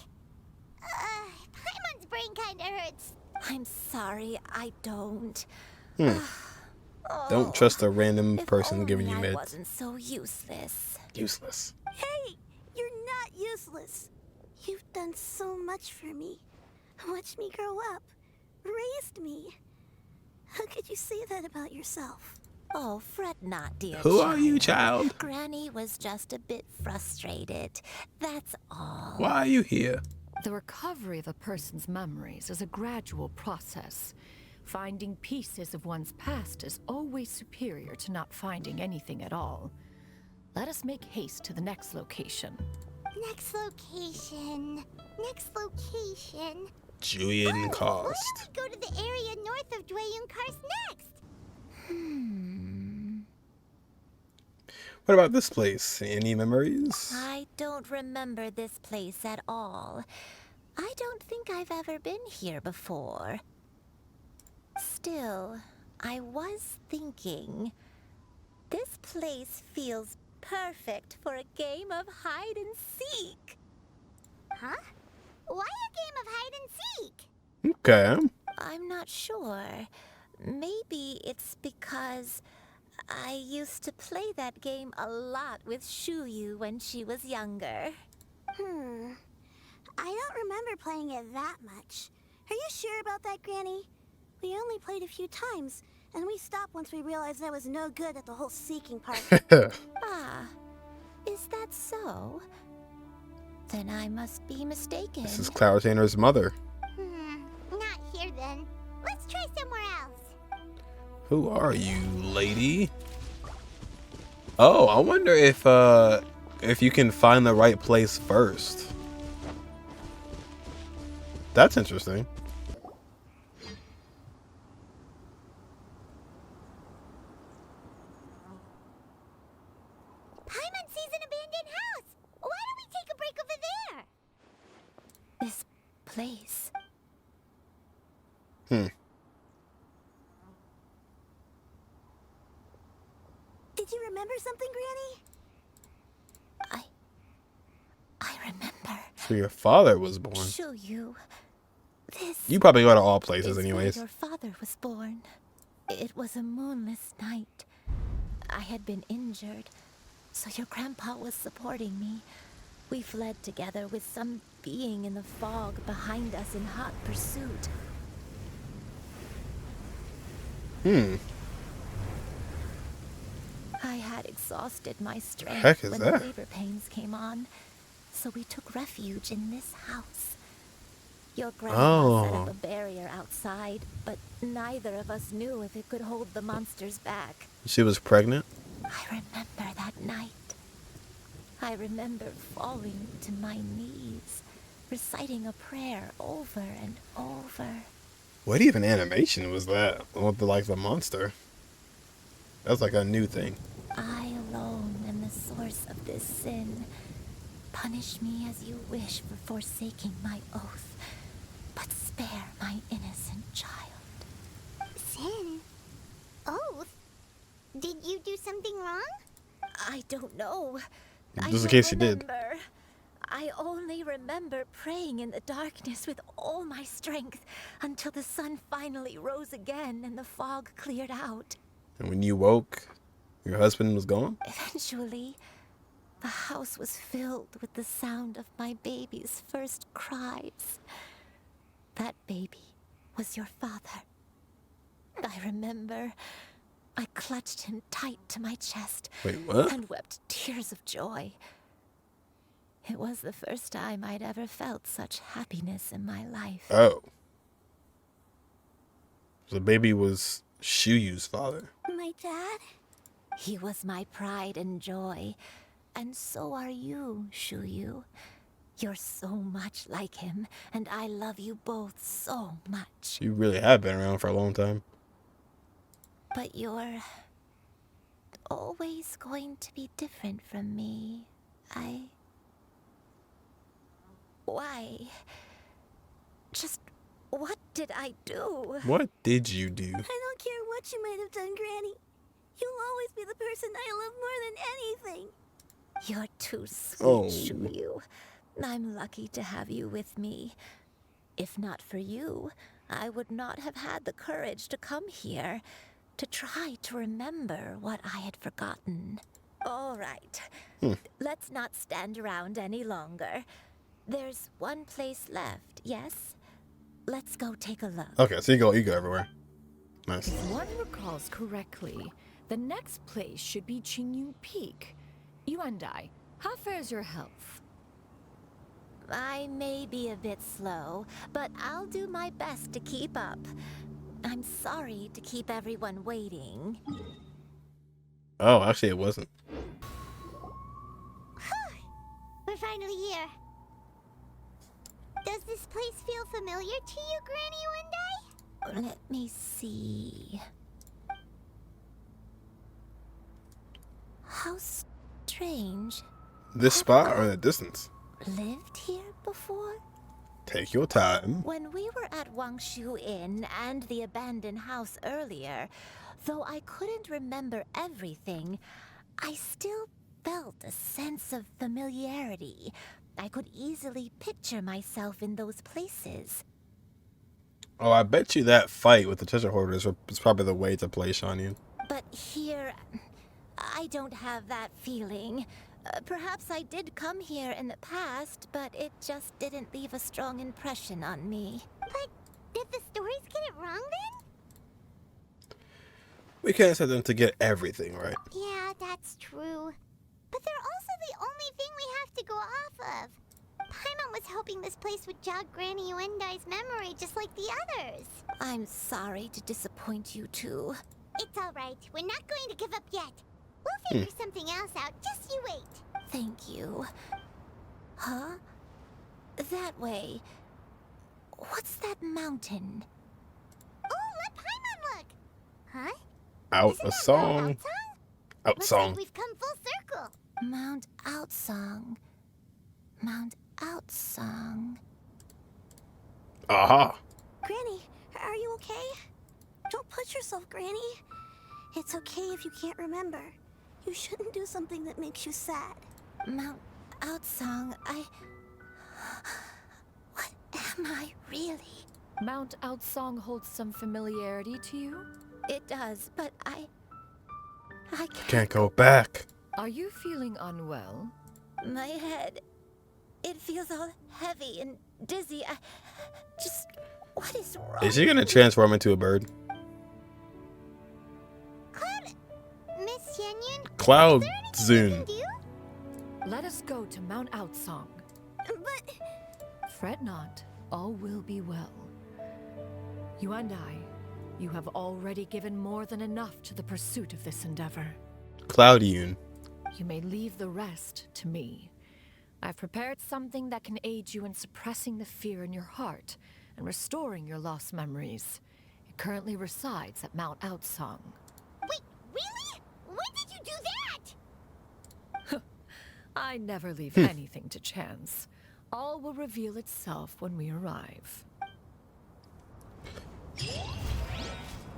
Paimon's brain kinda hurts. I'm sorry, I don't. Don't trust a random If person giving you only I meds. wasn't so useless. Useless. Hey, you're not useless. You've done so much for me. Watched me grow up. Raised me. How could you say that about yourself? Oh, fret not, dear Who are you, child? Granny was just a bit frustrated. That's all. Why are you here? The recovery of a person's memories is a gradual process. Finding pieces of one's past is always superior to not finding anything at all. Let us make haste to the next location. Next location. Next location. Julian Why Cost. don't we go to the area north of JullianGG next? What about this place? Any memories? I don't remember this place at all. I don't think I've ever been here before. Still, I was thinking, this place feels perfect for a game of hide and seek. Huh? Why a game of hide and seek? Okay. I'm not sure. Maybe it's because I used to play that game a lot with Xianyun when she was younger. I don't remember playing it that much. Are you sure about that, Granny? We only played a few times, and we stopped once we realized I was no good at the whole seeking part. Ah, is that so? Then I must be mistaken. This is Cloud Retainer's mother. Not here then. Let's try somewhere else. Who are you, lady? Oh, I wonder if you can find the right place first. That's interesting. Paimon sees an abandoned house. Why don't we take a break over there? This place. Did you remember something, Granny? I remember. So your father was born. Xianyun. This You probably go to all places is where anyways. your father was born. It was a moonless night. I had been injured, so your grandpa was supporting me. We fled together with some being in the fog behind us in hot pursuit. I had exhausted my strength Heck is when that? the labor pains came on, so we took refuge in this house. Your grandpa set up a barrier outside, but neither of us knew if it could hold the monsters back. She was pregnant? I remember that night. I remember falling to my knees, reciting a prayer over and over. What even animation was that? With the monster? That's like a new thing. I alone am the source of this sin. Punish me as you wish for forsaking my oath, but spare my innocent child. Sin? Oath? Did you do something wrong? I don't know. Just in case you did. I only remember praying in the darkness with all my strength until the sun finally rose again and the fog cleared out. And when you woke, your husband was gone? Eventually, the house was filled with the sound of my baby's first cries. That baby was your father. I remember I clutched him tight to my chest. Wait, what? And wept tears of joy. It was the first time I'd ever felt such happiness in my life. Oh. So the baby was Shuyu's father. My dad? He was my pride and joy. And so are you, Xianyun. You're so much like him, and I love you both so much. You really have been around for a long time. But you're always going to be different from me. Why? Just what did I do? What did you do? I don't care what you might have done, Granny, you'll always be the person I love more than anything. You're too sweet, Oh. Xianyun. I'm lucky to have you with me. If not for you, I would not have had the courage to come here, to try to remember what I had forgotten. All right, let's not stand around any longer. There's one place left, yes? Let's go take a look. Okay, so you go everywhere. Nice. If one recalls correctly, the next place should be Xianyun Peak. You and I, how fares your health? I may be a bit slow, but I'll do my best to keep up. I'm sorry to keep everyone waiting. Oh, actually, it wasn't. We're finally here. Does this place feel familiar to you, Granny One Day? Let me see. How strange. This spot or the distance? Lived here before? Take your time. When we were at Wangshu Inn and the abandoned house earlier, though I couldn't remember everything, I still felt a sense of familiarity. I could easily picture myself in those places. Oh, I bet you that fight with the treasure hoarders is probably the way to play Xianyun. But here, I don't have that feeling. Perhaps I did come here in the past, but it just didn't leave a strong impression on me. But did the stories get it wrong then? We can't expect them to get everything right. Yeah, that's true. But they're also the only thing we have to go off of. Paimon was hoping this place would jog Granny Yuendai's memory just like the others. I'm sorry to disappoint you too. It's alright. We're not going to give up yet. We'll figure something else out. Just you wait. Thank you. Huh? That way. What's that mountain? Oh, let Paimon look. Huh? Out Isn't a that song. Mount Outsong? Out Looks song. like we've come full circle. Mount Outsong. Mount Outsong. Aha. Granny, are you okay? Don't push yourself, Granny. It's okay if you can't remember. You shouldn't do something that makes you sad. Mount Outsong, What am I really? Mount Outsong holds some familiarity to you? It does, but I Can't go back. Are you feeling unwell? My head. It feels all heavy and dizzy. What is wrong? Is she gonna transform into a bird? Miss Xianyun? Cloud Is there anything Zune. we can do? Let us go to Mount Outsong. But Fret not, all will be well. You and I, you have already given more than enough to the pursuit of this endeavor. Cloudiyun. You may leave the rest to me. I've prepared something that can aid you in suppressing the fear in your heart and restoring your lost memories. It currently resides at Mount Outsong. Wait, really? When did you do that? I never leave anything to chance. All will reveal itself when we arrive.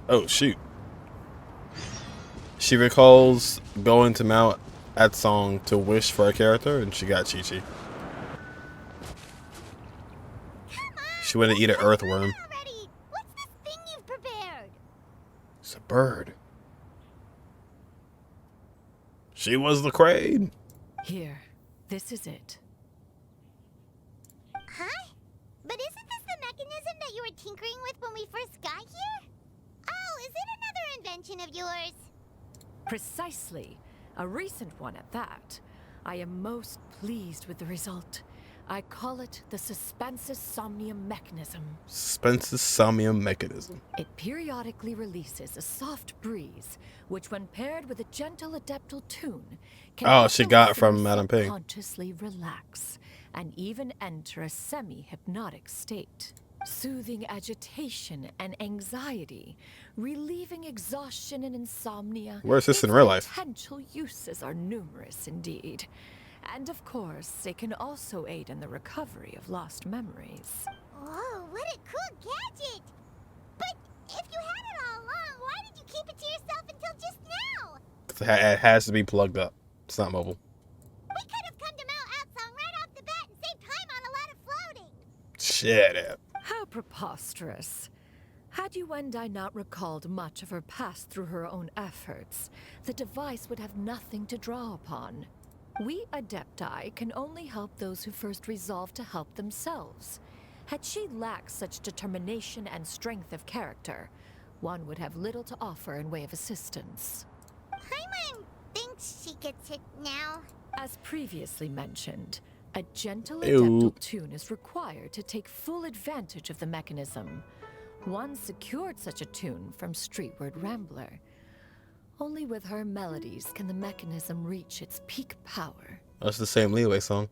Oh, shoot. She recalls going to Mount Atsong to wish for a character, and she got Chi-Chi. She went to eat an earthworm. Already. What's this thing you've prepared? It's a bird. She was the crane. Here, this is it. Huh? But isn't this the mechanism that you were tinkering with when we first got here? Oh, is it another invention of yours? Precisely. A recent one at that. I am most pleased with the result. I call it the Suspensus Somnium mechanism. Suspensus Somnium mechanism. It periodically releases a soft breeze, which when paired with a gentle adeptal tune, can Oh, she help got the from listener Madame Ping. consciously relax and even enter a semi-hypnotic state. Soothing agitation and anxiety, relieving exhaustion and insomnia. Where's this in Its real life? Potential uses are numerous indeed. And of course, it can also aid in the recovery of lost memories. Whoa, what a cool gadget! But If you had it all along, why did you keep it to yourself until just now? 'Cause it has to be plugged up. It's not mobile. We could have come to Mount Outsong right off the bat and saved time on a lot of floating. Shut up. How preposterous. Had Yuendai not recalled much of her past through her own efforts, the device would have nothing to draw upon. We Adepti can only help those who first resolve to help themselves. Had she lacked such determination and strength of character, one would have little to offer in way of assistance. Paimon thinks she gets it now. As previously mentioned, a gentle Ew. adeptal tune is required to take full advantage of the mechanism. One secured such a tune from Streetward Rambler. Only with her melodies can the mechanism reach its peak power. That's the same Leeway song.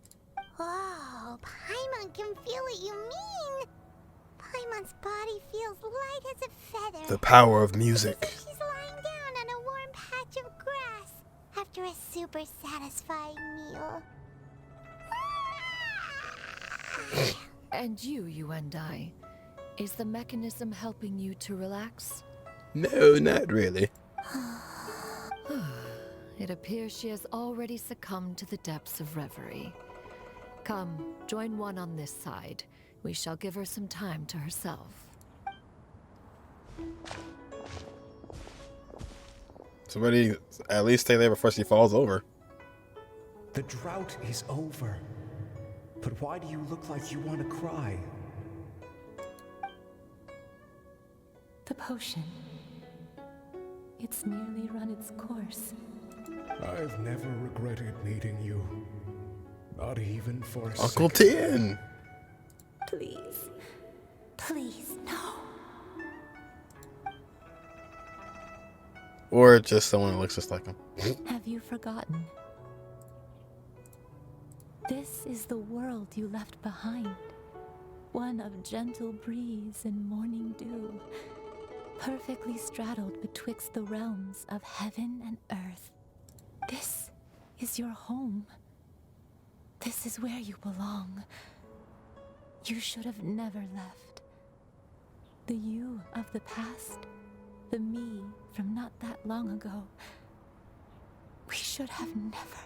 Whoa, Paimon can feel what you mean. Paimon's body feels light as a feather. The power of music. It's as if she's lying down on a warm patch of grass after a super satisfying meal. And you, Yuendai, is the mechanism helping you to relax? No, not really. It appears she has already succumbed to the depths of reverie. Come, join one on this side. We shall give her some time to herself. Somebody at least stay there before she falls over. The drought is over. But why do you look like you want to cry? The potion. It's nearly run its course. I've never regretted meeting you. Not even for a Uncle second. Tien. Please. Please, no. Or just someone who looks just like him. Have you forgotten? This is the world you left behind. One of gentle breeze and morning dew, perfectly straddled betwixt the realms of heaven and earth. This is your home. This is where you belong. You should have never left. The you of the past, the me from not that long ago. We should have never.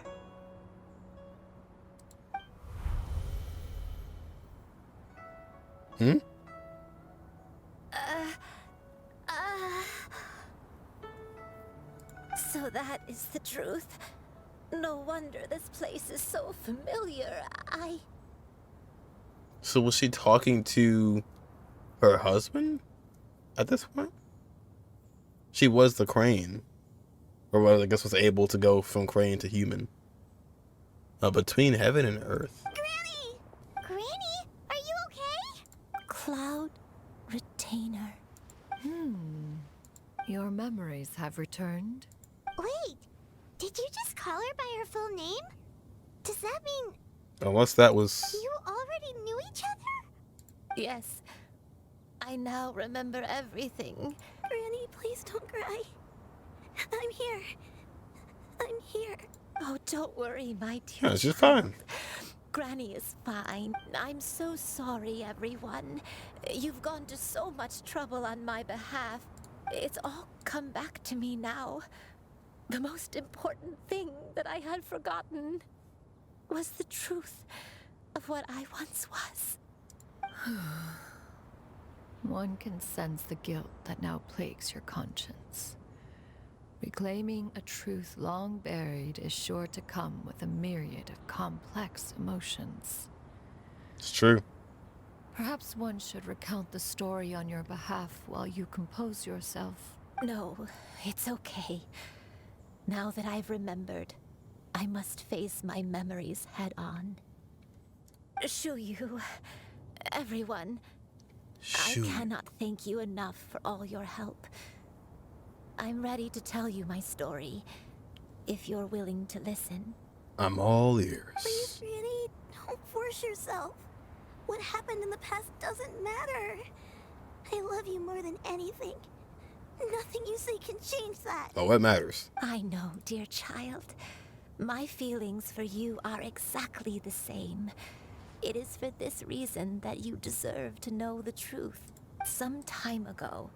So that is the truth. No wonder this place is so familiar. So was she talking to her husband at this point? She was the crane. Or well, I guess was able to go from crane to human. Between heaven and earth. Granny! Granny, are you okay? Cloud Retainer. Your memories have returned? Wait, did you just call her by her full name? Does that mean Unless that was... you already knew each other? Yes. I now remember everything. Granny, please don't cry. I'm here. I'm here. Oh, don't worry, my dear. Yeah, she's fine. Granny is fine. I'm so sorry, everyone. You've gone to so much trouble on my behalf. It's all come back to me now. The most important thing that I had forgotten was the truth of what I once was. One can sense the guilt that now plagues your conscience. Reclaiming a truth long buried is sure to come with a myriad of complex emotions. It's true. Perhaps one should recount the story on your behalf while you compose yourself. No, it's okay. Now that I've remembered, I must face my memories head on. Shuyu, everyone, Shoo. I cannot thank you enough for all your help. I'm ready to tell you my story, if you're willing to listen. I'm all ears. Please, Granny, don't force yourself. What happened in the past doesn't matter. I love you more than anything. Nothing you say can change that. Oh, what matters? I know, dear child. My feelings for you are exactly the same. It is for this reason that you deserve to know the truth. Some time ago,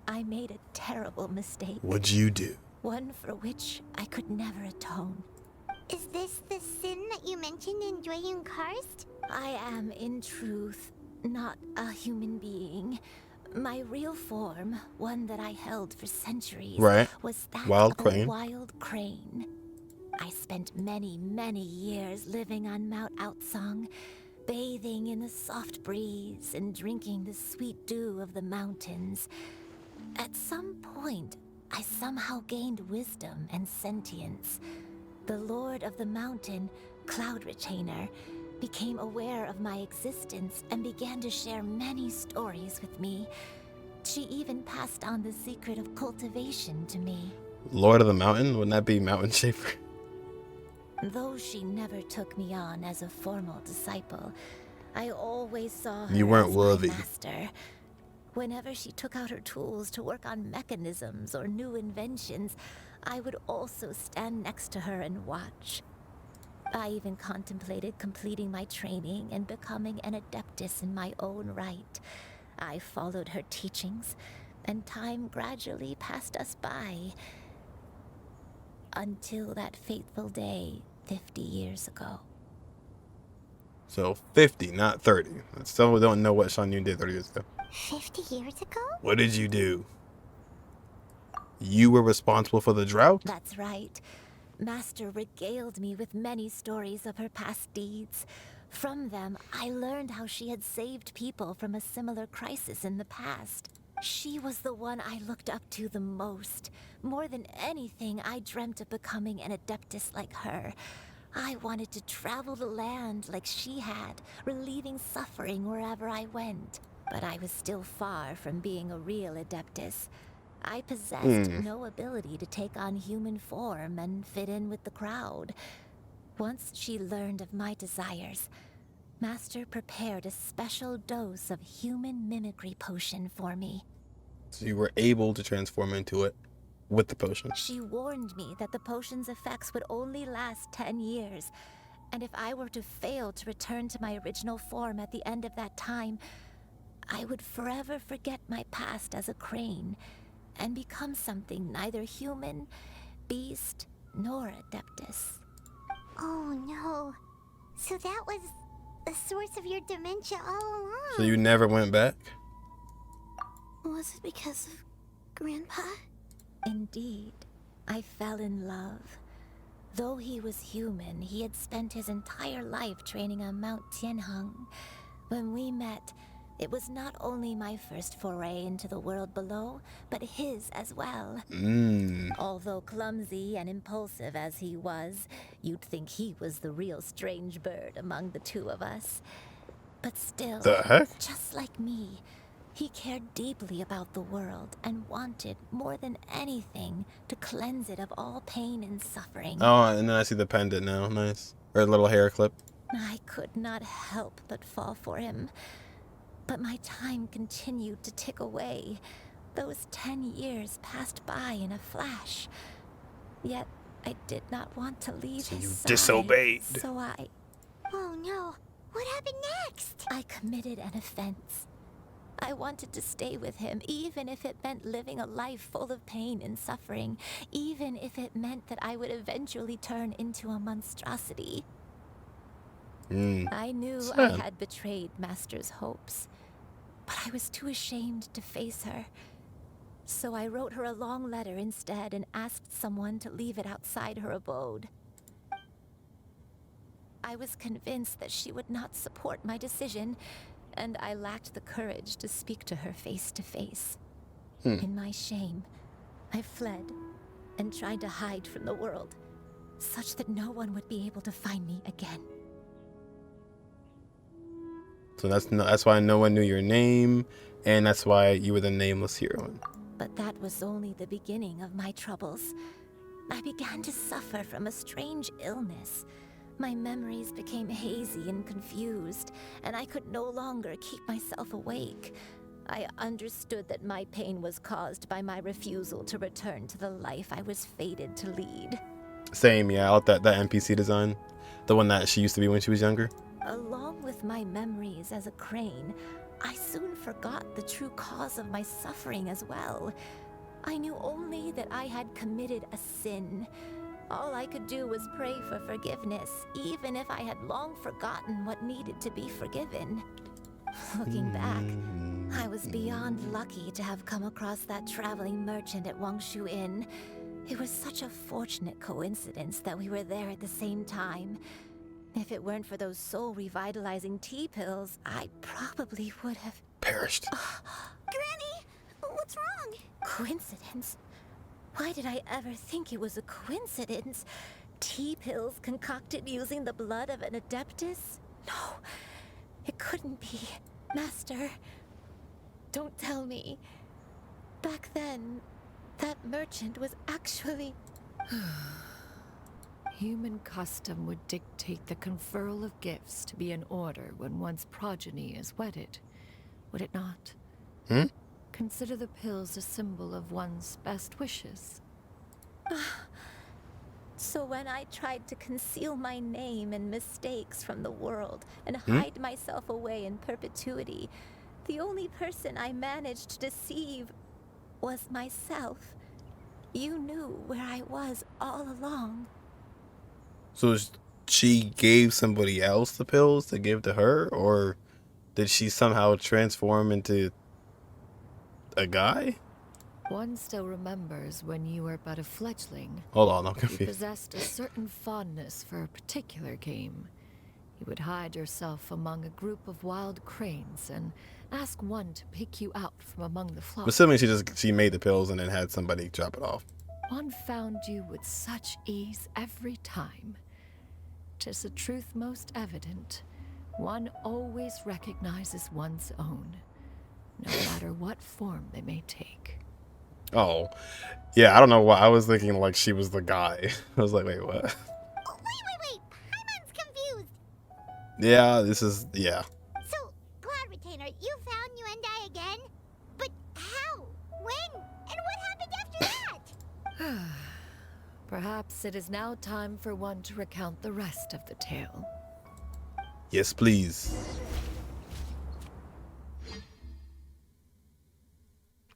I made a terrible mistake. What'd you do? One for which I could never atone. Is this the sin that you mentioned in JullianGG? I am, in truth, not a human being. My real form, one that I held for centuries, Right. was that Wild of crane. a wild crane. I spent many, many years living on Mount Outsong, bathing in the soft breeze and drinking the sweet dew of the mountains. At some point, I somehow gained wisdom and sentience. The Lord of the Mountain, Cloud Retainer, became aware of my existence and began to share many stories with me. She even passed on the secret of cultivation to me. Lord of the Mountain? Wouldn't that be Mountain Shaper? Though she never took me on as a formal disciple, I always saw her You weren't as worthy. my master. Whenever she took out her tools to work on mechanisms or new inventions, I would also stand next to her and watch. I even contemplated completing my training and becoming an adeptus in my own right. I followed her teachings, and time gradually passed us by. Until that fateful day 50 years ago. So 50, not 30. I still don't know what Xianyun did 30 years ago. 50 years ago? What did you do? You were responsible for the drought? That's right. Master regaled me with many stories of her past deeds. From them, I learned how she had saved people from a similar crisis in the past. She was the one I looked up to the most. More than anything, I dreamt of becoming an adeptus like her. I wanted to travel the land like she had, relieving suffering wherever I went. But I was still far from being a real adeptus. I possessed no ability to take on human form and fit in with the crowd. Once she learned of my desires, Master prepared a special dose of human mimicry potion for me. So you were able to transform into it with the potion. She warned me that the potion's effects would only last 10 years, and if I were to fail to return to my original form at the end of that time, I would forever forget my past as a crane and become something neither human, beast, nor adeptus. Oh no. So that was the source of your dementia all along. So you never went back? Was it because of Grandpa? Indeed, I fell in love. Though he was human, he had spent his entire life training on Mount Tianheng. When we met, it was not only my first foray into the world below, but his as well. Although clumsy and impulsive as he was, you'd think he was the real strange bird among the two of us. But still, The heck? just like me, he cared deeply about the world and wanted, more than anything, to cleanse it of all pain and suffering. Oh, and then I see the pendant now. Nice. Or a little hair clip. I could not help but fall for him. But my time continued to tick away. Those 10 years passed by in a flash. Yet I did not want to leave his side. Disobeyed. So I... Oh no. What happened next? I committed an offense. I wanted to stay with him, even if it meant living a life full of pain and suffering, even if it meant that I would eventually turn into a monstrosity. I knew I had betrayed Master's hopes, but I was too ashamed to face her. So I wrote her a long letter instead and asked someone to leave it outside her abode. I was convinced that she would not support my decision, and I lacked the courage to speak to her face to face. In my shame, I fled and tried to hide from the world, such that no one would be able to find me again. So that's why no one knew your name, and that's why you were the nameless heroine. But that was only the beginning of my troubles. I began to suffer from a strange illness. My memories became hazy and confused, and I could no longer keep myself awake. I understood that my pain was caused by my refusal to return to the life I was fated to lead. Same, yeah. I like that NPC design. The one that she used to be when she was younger. Along with my memories as a crane, I soon forgot the true cause of my suffering as well. I knew only that I had committed a sin. All I could do was pray for forgiveness, even if I had long forgotten what needed to be forgiven. Looking back, I was beyond lucky to have come across that traveling merchant at Wangshu Inn. It was such a fortunate coincidence that we were there at the same time. If it weren't for those soul-revitalizing tea pills, I probably would have perished. Granny, what's wrong? Coincidence? Why did I ever think it was a coincidence? Tea pills concocted using the blood of an adeptus? No, it couldn't be. Master, don't tell me. Back then, that merchant was actually... Human custom would dictate the conferral of gifts to be in order when one's progeny is wedded, would it not? Consider the pills a symbol of one's best wishes. So when I tried to conceal my name and mistakes from the world and hide myself away in perpetuity, the only person I managed to deceive was myself. You knew where I was all along. So she gave somebody else the pills to give to her, or did she somehow transform into a guy? One still remembers when you were but a fledgling. Hold on, I'm You confused. possessed a certain fondness for a particular game. You would hide yourself among a group of wild cranes and ask one to pick you out from among the flock. I'm assuming she made the pills and then had somebody drop it off. One found you with such ease every time. 'Tis a truth most evident. One always recognizes one's own, no matter what form they may take. Oh, yeah, I don't know why. I was thinking like she was the guy. I was like, wait, what? Oh, wait. Paimon's confused. Yeah, this is, yeah. So, Cloud Retainer, you found Yuendai again? But how? When? And what happened after that? Perhaps it is now time for one to recount the rest of the tale. Yes, please.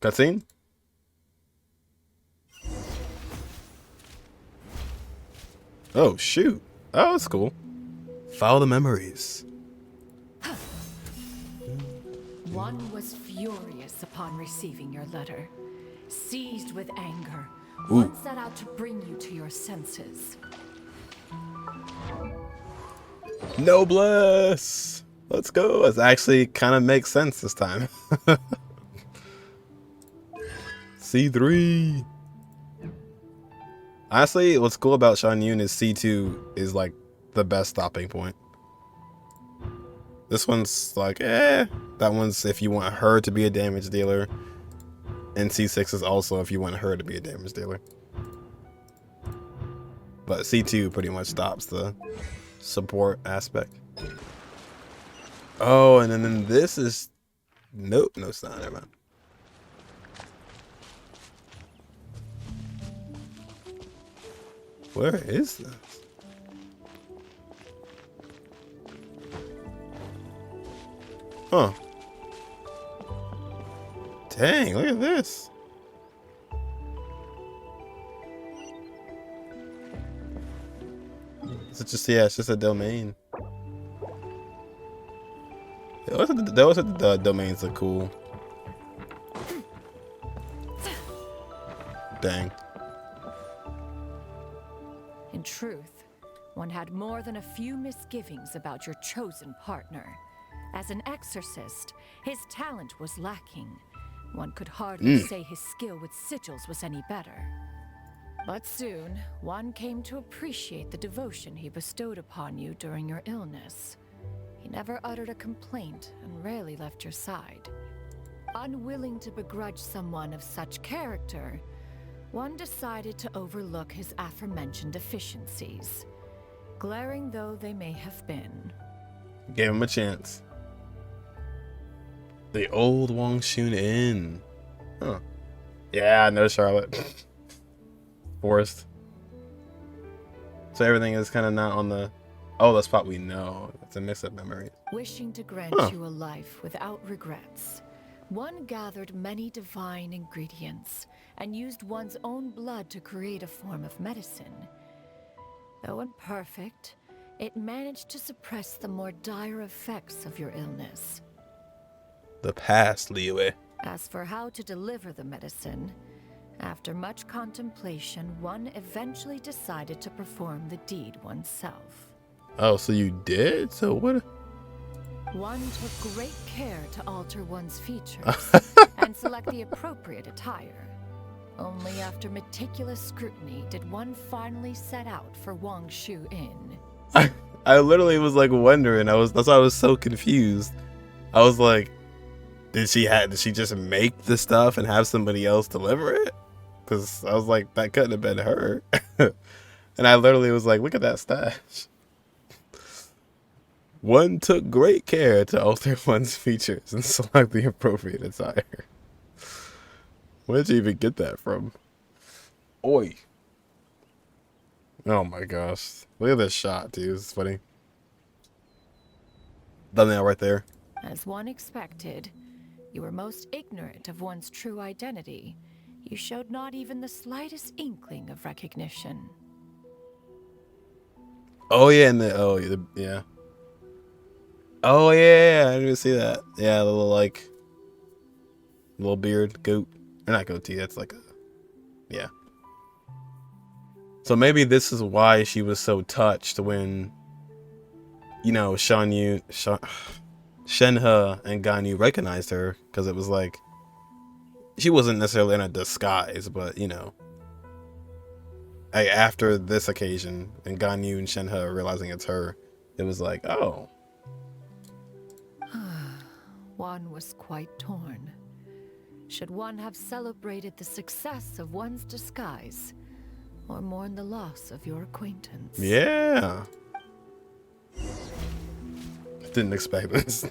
Cutscene? Oh, shoot. Oh, that's cool. Follow the memories. One was furious upon receiving your letter. Seized with anger, Ooh. one set out to bring you to your senses. Noblesse! Let's go. It actually kind of makes sense this time. C3. Honestly, what's cool about Xianyun is C2 is like the best stopping point. This one's like, that one's if you want her to be a damage dealer. And C6 is also if you want her to be a damage dealer. But C2 pretty much stops the support aspect. Oh, and then this is... Nope, no, it's not. Never mind. Where is this? Huh. Dang, look at this. It's just, yeah, it's just a domain. The domains are cool. Dang. In truth, one had more than a few misgivings about your chosen partner. As an exorcist, his talent was lacking. One could hardly say his skill with sigils was any better. But soon, one came to appreciate the devotion he bestowed upon you during your illness. He never uttered a complaint and rarely left your side. Unwilling to begrudge someone of such character, one decided to overlook his aforementioned deficiencies, glaring though they may have been. Gave him a chance. The old Wangshu Inn. Huh. Yeah, I know Charlotte. Forest. So everything is kind of not on the Oh, the spot we know. It's a mix of memories. Wishing to grant you a life without regrets, one gathered many divine ingredients and used one's own blood to create a form of medicine. Though imperfect, it managed to suppress the more dire effects of your illness. The past, Liyue. As for how to deliver the medicine, after much contemplation, one eventually decided to perform the deed oneself. Oh, so you did? So what? One took great care to alter one's features and select the appropriate attire. Only after meticulous scrutiny did one finally set out for Wang Shu Inn. I literally was like wondering. That's why I was so confused. I was like, did she just make the stuff and have somebody else deliver it? Because I was like, that couldn't have been her. And I literally was like, look at that stash. One took great care to alter one's features and select the appropriate attire. Where did you even get that from? Oi. Oh my gosh. Look at this shot, dude. It's funny. Thumbnail right there. As one expected, you were most ignorant of one's true identity. You showed not even the slightest inkling of recognition. Oh yeah, and yeah. Oh yeah, I didn't even see that. Yeah, the little beard, goat. Or not goatee, that's like a, yeah. So maybe this is why she was so touched when, you know, Xianyun, Shenhe and Ganyu recognized her, because it was like, she wasn't necessarily in a disguise, but, you know, after this occasion, and Ganyu and Shenhe realizing it's her, it was like, oh. One was quite torn. Should one have celebrated the success of one's disguise, or mourn the loss of your acquaintance? Yeah. Didn't expect this.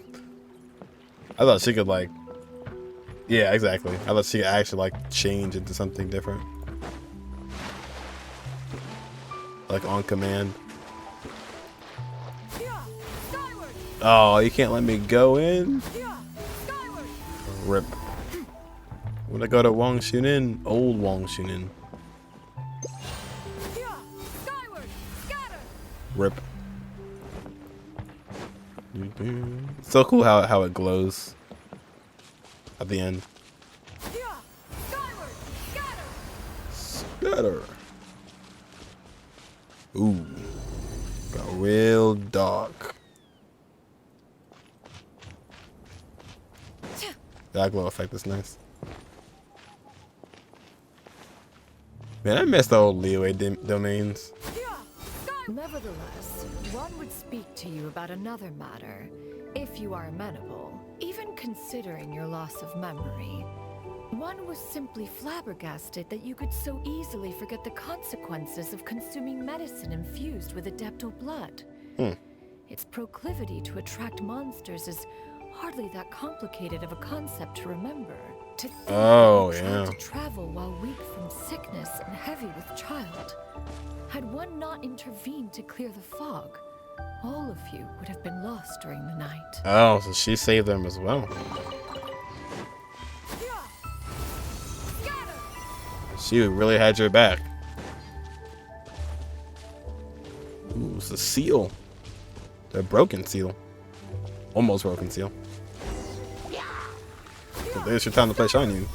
I thought she could like, yeah, exactly. I thought she could actually like change into something different. Like on command. Oh, you can't let me go in? Rip. I'm gonna go to Wang Xunin, old Wang Xunin. Rip. So cool how it glows at the end. Scatter. Ooh. Got real dark. That glow effect is nice. Man, I miss the old Liyue domains. Nevertheless, one would speak to you about another matter, if you are amenable. Even considering your loss of memory, one was simply flabbergasted that you could so easily forget the consequences of consuming medicine infused with adeptal blood. Its proclivity to attract monsters is hardly that complicated of a concept to remember. To think that you tried to travel while weak from sickness and heavy with child. Had one not intervened to clear the fog, all of you would have been lost during the night. Oh, so she saved them as well. She really had your back. Ooh, it's a seal. A broken seal. Almost broken seal. So there's your time to play Xianyun.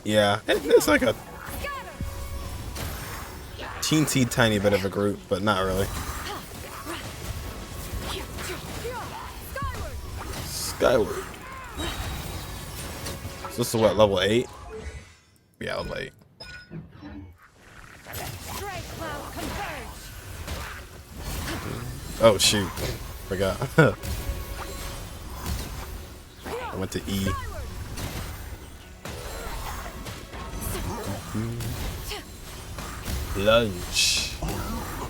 Yeah, it's like a teensy tiny bit of a group, but not really. Skyward. So this is what, level 8? Yeah, level 8. Oh shoot. Forgot. I went to E. Plunge.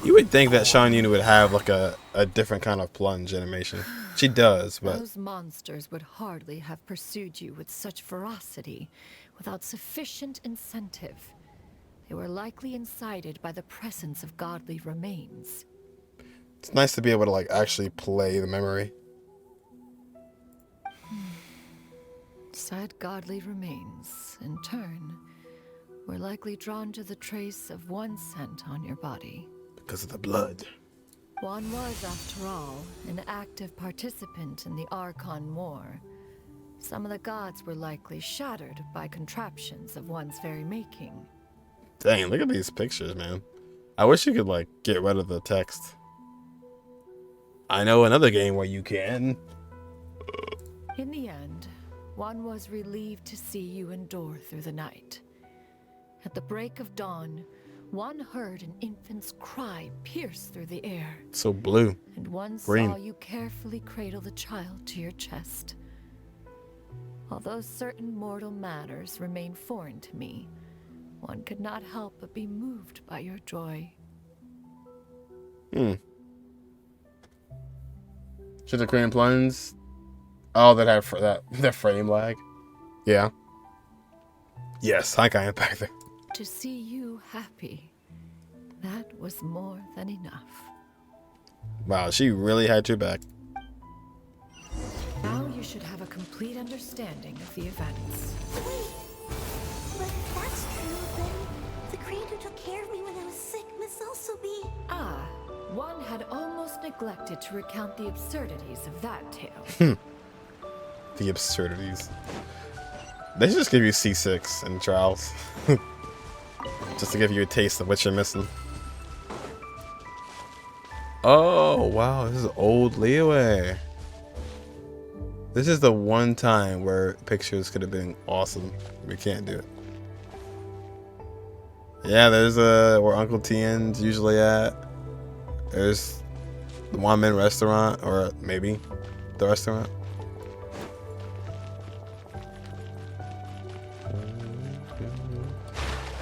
You would think that Xianyun would have like a different kind of plunge animation. She does, but those monsters would hardly have pursued you with such ferocity without sufficient incentive. they were likely incited by the presence of godly remains. It's nice to be able to like actually play the memory. Said godly remains, in turn, were likely drawn to the trace of one scent on your body. Because of the blood. One was, after all, an active participant in the Archon War. Some of the gods were likely shattered by contraptions of one's very making. Dang, look at these pictures, man. I wish you could, like, get rid of the text. I know another game where you can. In the end, one was relieved to see you endure through the night. At the break of dawn, one heard an infant's cry pierce through the air. So blue. And one green. saw you carefully cradle the child to your chest. Although certain mortal matters remain foreign to me, one could not help but be moved by your joy. Should the crane plunge? Oh, that frame lag. Yeah. Yes, I got impact there. To see you happy, that was more than enough. Wow, she really had your back. Now you should have a complete understanding of the events. Wait, but if that's true, then the crane who took care of me when I was sick must also be... Ah, one had almost neglected to recount the absurdities of that tale. The absurdities. They should just give you C6 in trials. Just to give you a taste of what you're missing. Oh, wow, this is old Leeway. This is the one time where pictures could have been awesome. We can't do it. Yeah, there's where Uncle Tien's usually at. There's the One Man restaurant, or maybe the restaurant.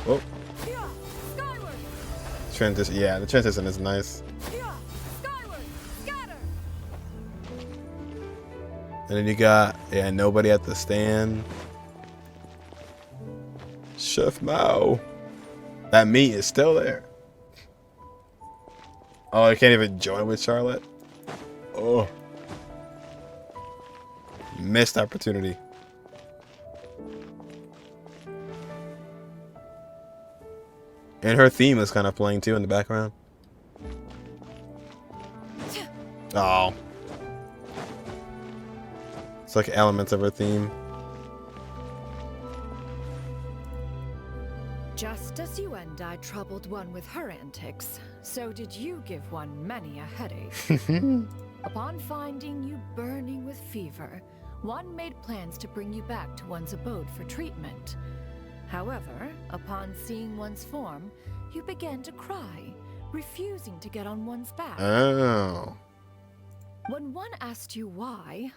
Oh. Transition, yeah, the transition is nice. And then you got, yeah, nobody at the stand. Chef Mao. That meat is still there. Oh, I can't even join with Charlotte. Oh. Missed opportunity. And her theme is kind of playing too in the background. Oh. It's like elements of her theme. Just as you and I troubled one with her antics, so did you give one many a headache. Upon finding you burning with fever, one made plans to bring you back to one's abode for treatment. However, upon seeing one's form, you began to cry, refusing to get on one's back. Oh. When one asked you why,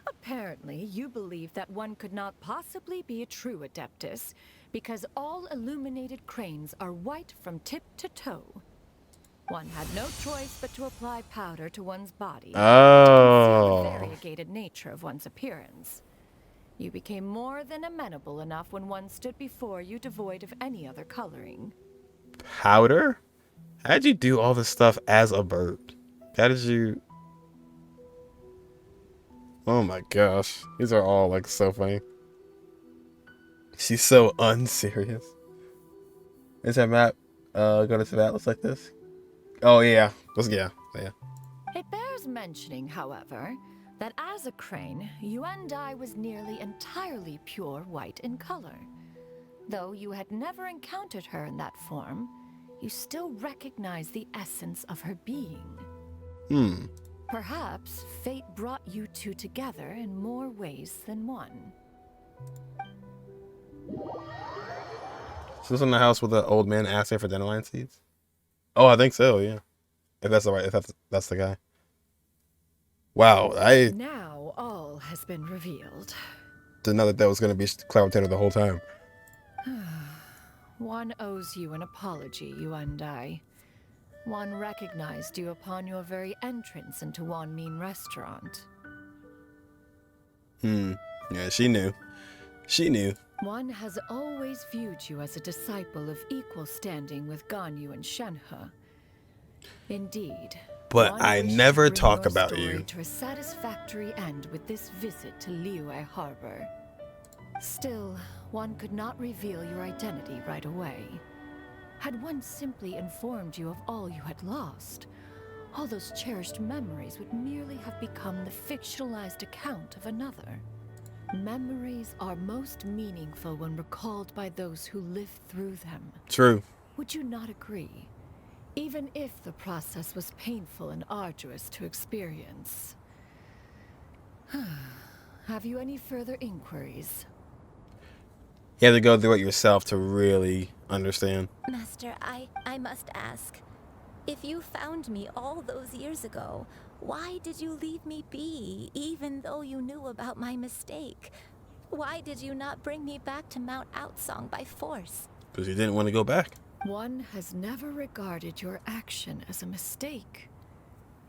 apparently you believed that one could not possibly be a true Adeptus because all illuminated cranes are white from tip to toe. One had no choice but to apply powder to one's body to conceal the variegated nature of one's appearance. You became more than amenable enough when one stood before you devoid of any other coloring. Powder? How'd you do all this stuff as a bird? How did you... Oh my gosh. These are all like so funny. She's so unserious. Is that map go to that looks like this? Oh yeah. Yeah. It bears mentioning, however, that as a crane, Yuendai was nearly entirely pure white in color. Though you had never encountered her in that form, you still recognize the essence of her being. Perhaps fate brought you two together in more ways than one. Is this in the house with the old man asking for dandelion seeds? Oh, I think so, yeah. If that's the right, if that's the guy. Wow, I Now all has been revealed. didn't know that was going to be Cloud Tanner the whole time. One owes you an apology, Yuendai. One recognized you upon your very entrance into Wan Min restaurant. Yeah, she knew. She knew. One has always viewed you as a disciple of equal standing with Ganyu and Xianyun. Indeed. But one I wished to never bring talk your about story you. to a satisfactory end with this visit to Liyue Harbor. Still, one could not reveal your identity right away. Had one simply informed you of all you had lost, all those cherished memories would merely have become the fictionalized account of another. Memories are most meaningful when recalled by those who lived through them. True. Would you not agree? Even if the process was painful and arduous to experience. Have you any further inquiries? You have to go through it yourself to really understand. Master, I must ask. If you found me all those years ago, why did you leave me be, even though you knew about my mistake? Why did you not bring me back to Mount Outsong by force? Because you didn't want to go back. One has never regarded your action as a mistake.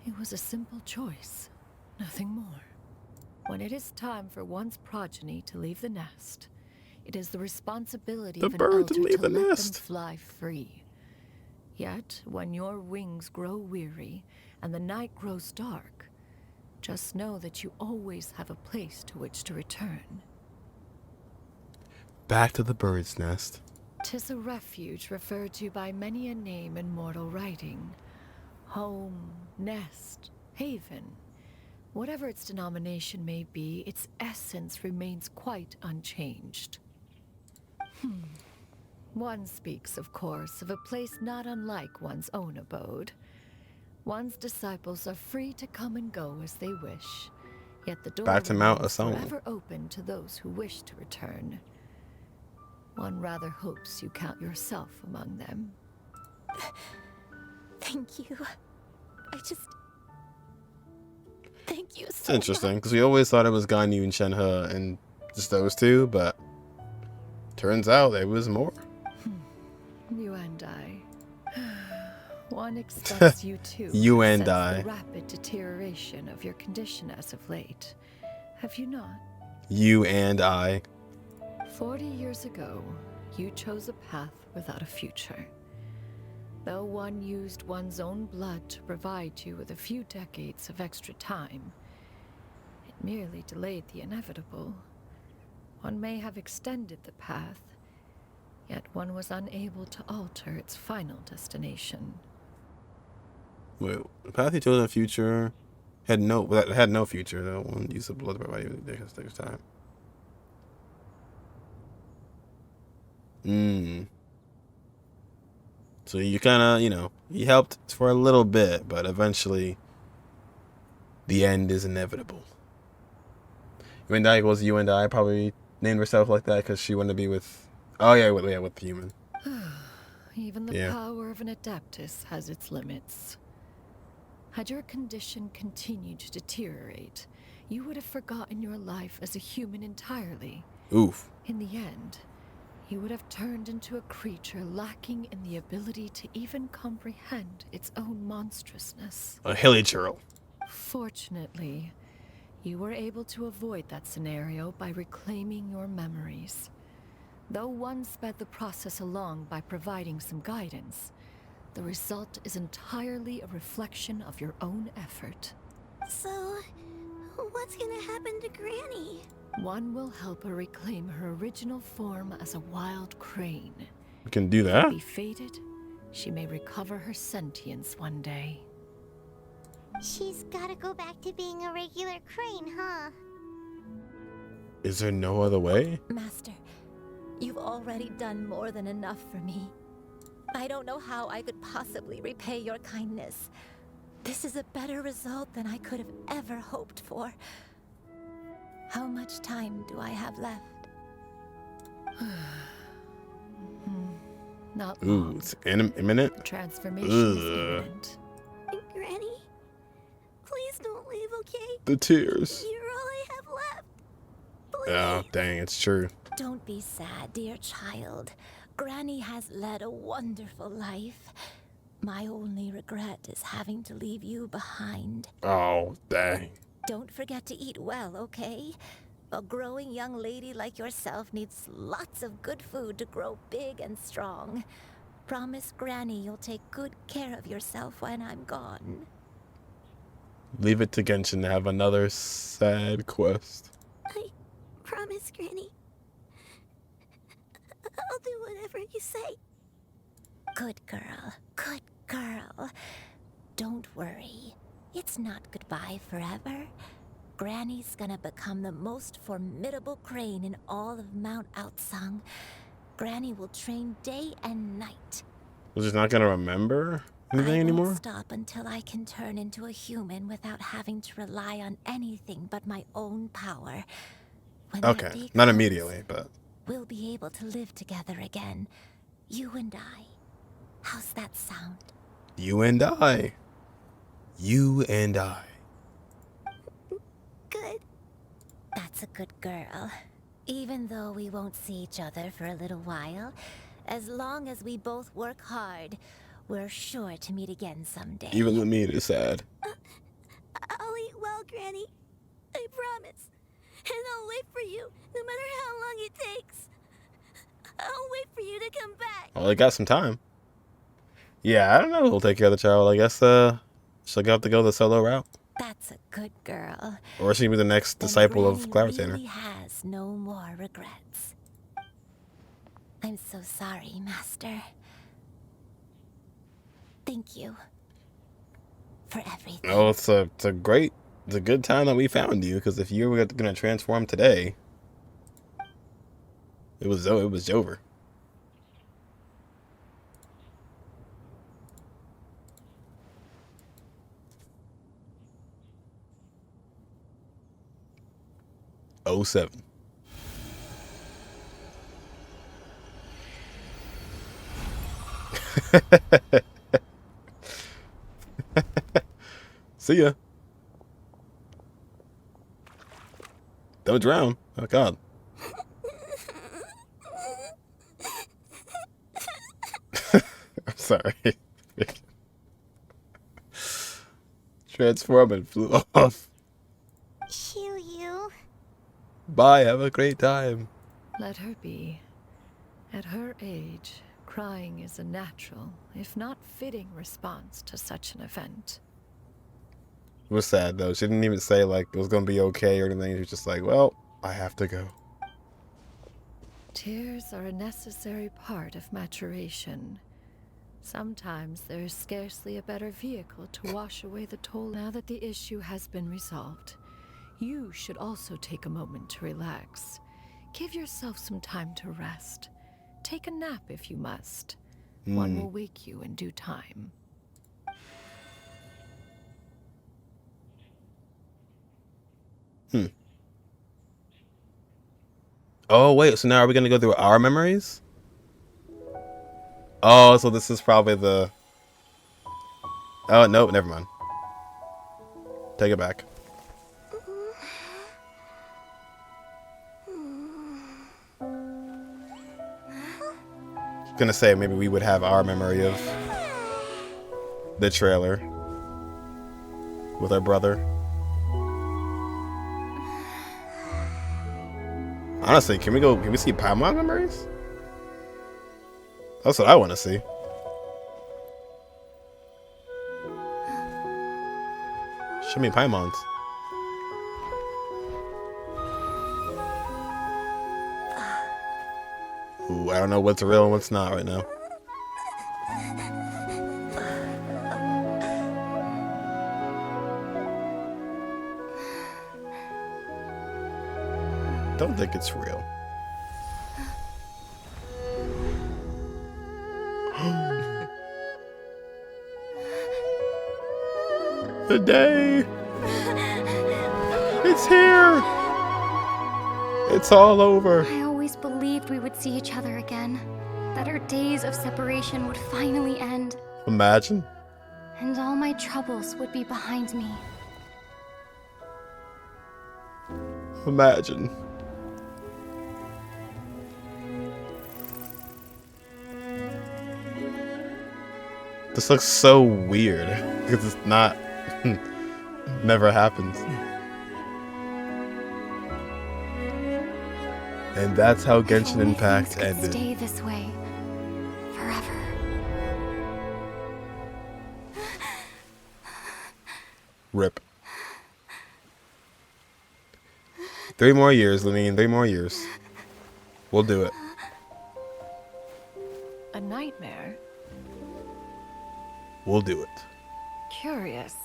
It was a simple choice, nothing more. When it is time for one's progeny to leave the nest, it is the responsibility of an elder to let them fly free. Yet, when your wings grow weary and the night grows dark, just know that you always have a place to which to return. Back to the bird's nest. 'Tis a refuge referred to by many a name in mortal writing. Home, nest, haven. Whatever its denomination may be, its essence remains quite unchanged. One speaks, of course, of a place not unlike one's own abode. One's disciples are free to come and go as they wish, yet the door back to Mount remains Outsong. forever open to those who wish to return. One rather hopes you count yourself among them. Thank you. Thank you so It's interesting, because we always thought it was Ganyu and Xianyun and just those two, but turns out there was more. You and I. One expects you too. You have and sensed I. The rapid deterioration of your condition as of late. Have you not? You and I. 40 years ago, you chose a path without a future. Though one used one's own blood to provide you with a few decades of extra time, it merely delayed the inevitable. One may have extended the path, yet one was unable to alter its final destination. Wait, the path you chose in the future had no future. though. One use of blood to provide you with extra time. So you kind of, you helped for a little bit, but eventually the end is inevitable. You and I equals you and I probably named herself like that because she wanted to be with, with human. Even the power of an Adeptus has its limits. Had your condition continued to deteriorate, you would have forgotten your life as a human entirely. Oof. In the end, you would have turned into a creature lacking in the ability to even comprehend its own monstrousness. A hilly churl. Fortunately, you were able to avoid that scenario by reclaiming your memories. Though one sped the process along by providing some guidance, the result is entirely a reflection of your own effort. So, what's gonna happen to Granny? One will help her reclaim her original form as a wild crane. You can do that? Be fated, she may recover her sentience one day. She's gotta go back to being a regular crane, huh? Is there no other way? Master, you've already done more than enough for me. I don't know how I could possibly repay your kindness. This is a better result than I could have ever hoped for. How much time do I have left? Not Ooh, long. it's imminent? Transformation is imminent. Granny, please don't leave, okay? The tears. You're all I have left. Oh, dang, it's true. Don't be sad, dear child. Granny has led a wonderful life. My only regret is having to leave you behind. Oh, dang. Don't forget to eat well, okay? A growing young lady like yourself needs lots of good food to grow big and strong. Promise Granny you'll take good care of yourself when I'm gone. Leave it to Genshin to have another sad quest. I promise, Granny. I'll do whatever you say. Good girl. Good girl. Don't worry. It's not goodbye forever. Granny's gonna become the most formidable crane in all of Mount Outsung. Granny will train day and night. Was just not gonna remember anything I anymore? won't stop until I can turn into a human without having to rely on anything but my own power. When that Okay, day not comes, immediately, but we'll be able to live together again. You and I. How's that sound? you and I. You and I. Good. That's a good girl. Even though we won't see each other for a little while, as long as we both work hard, we're sure to meet again someday. Even the meat is sad. I'll eat well, Granny. I promise. And I'll wait for you, no matter how long it takes. I'll wait for you to come back. Well, I got some time. Yeah, I don't know who'll take care of the child. I guess she'll have to go the solo route. That's a good girl. Or she can be the next Then disciple of Granny Cloud really has no more regrets. I'm so sorry, Master. Thank you for everything. Oh, it's a good time that we found you, because if you were gonna transform today, it was over. Oh 07. See ya. Don't drown. Oh God. I'm sorry. Transform and flew off. You. Bye. Have a great time. Let her be. At her age, crying is a natural, if not fitting, response to such an event. It was sad though. She didn't even say like it was gonna be okay or anything. She was just like, well, I have to go. Tears are a necessary part of maturation. Sometimes there is scarcely a better vehicle to wash away the toll. Now that the issue has been resolved, you should also take a moment to relax. Give yourself some time to rest. Take a nap if you must. One will wake you in due time. Oh wait, so now are we gonna go through our memories? Oh, so this is probably the... Oh, no, never mind. Take it back. Gonna say maybe we would have our memory of the trailer with our brother. Honestly, can we see Paimon memories? That's what I want to see. Show me Paimon's. Ooh, I don't know what's real and what's not right now. Don't think it's real. The day! It's here! It's all over. I always believed we would see each other again. That our days of separation would finally end. Imagine. And all my troubles would be behind me. Imagine. This looks so weird because it's not never happens. And that's how Genshin Only Impact things could ended. stay this way forever. Rip. 3 more years, Lenine. 3 more years. We'll do it. A nightmare? We'll do it. Curious.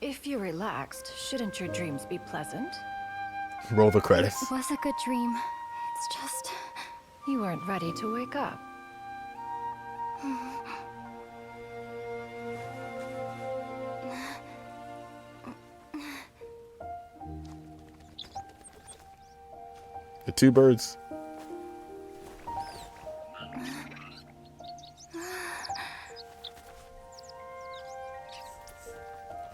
If you're relaxed, shouldn't your dreams be pleasant? Roll the credits. It was a good dream. It's just... You weren't ready to wake up. The 2 birds.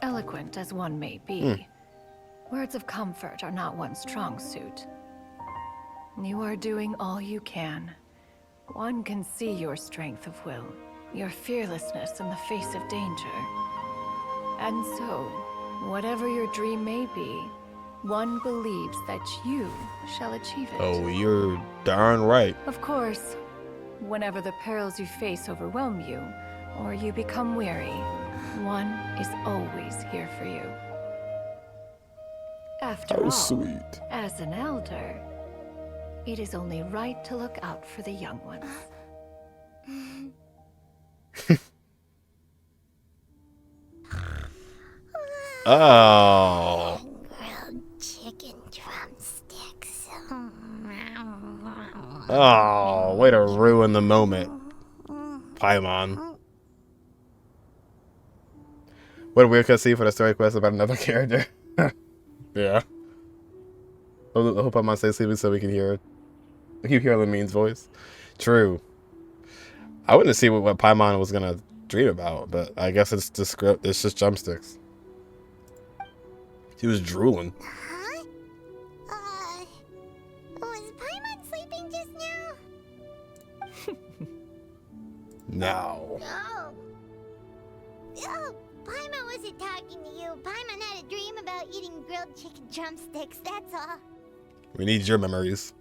Eloquent as one may be, words of comfort are not one's strong suit. You are doing all you can. One can see your strength of will, your fearlessness in the face of danger. And so, whatever your dream may be, one believes that you shall achieve it. Oh, you're darn right. Of course, whenever the perils you face overwhelm you, or you become weary, one is always here for you. After all, sweet. as an elder, it is only right to look out for the young ones. Oh. Grilled chicken drumsticks. Oh, way to ruin the moment. Paimon. What a weird cutscene for the story quest about another character. Yeah. I hope Paimon stays sleeping so we can hear it. We keep hearing Lamine's voice. True. I wanted to see what Paimon was gonna dream about, but I guess it's the script. It's just drumsticks. He was drooling. Huh? Was Paimon sleeping just now? No. No. Oh, Paimon wasn't talking to you. Paimon had a dream about eating grilled chicken drumsticks, that's all. We need your memories.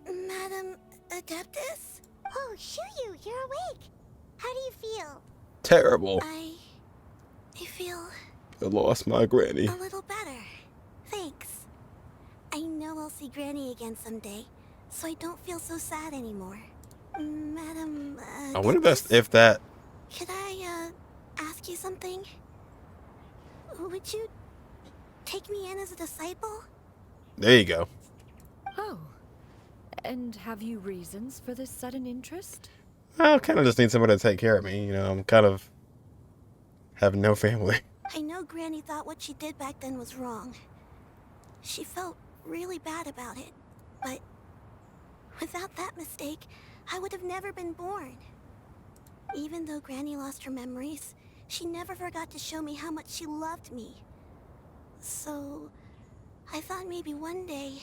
Madam Adeptus? Oh, Xianyun, you're awake. How do you feel? Terrible. I feel I lost my granny. a little better. Thanks. I know I'll see Granny again someday, so I don't feel so sad anymore. Madam I wonder if that. could I, ask you something? Would you take me in as a disciple? There you go. Oh, and have you reasons for this sudden interest? I kind of just need somebody to take care of me. You know, I'm kind of have no family. I know Granny thought what she did back then was wrong. She felt really bad about it, but without that mistake, I would have never been born. Even though Granny lost her memories, she never forgot to show me how much she loved me. So, I thought maybe one day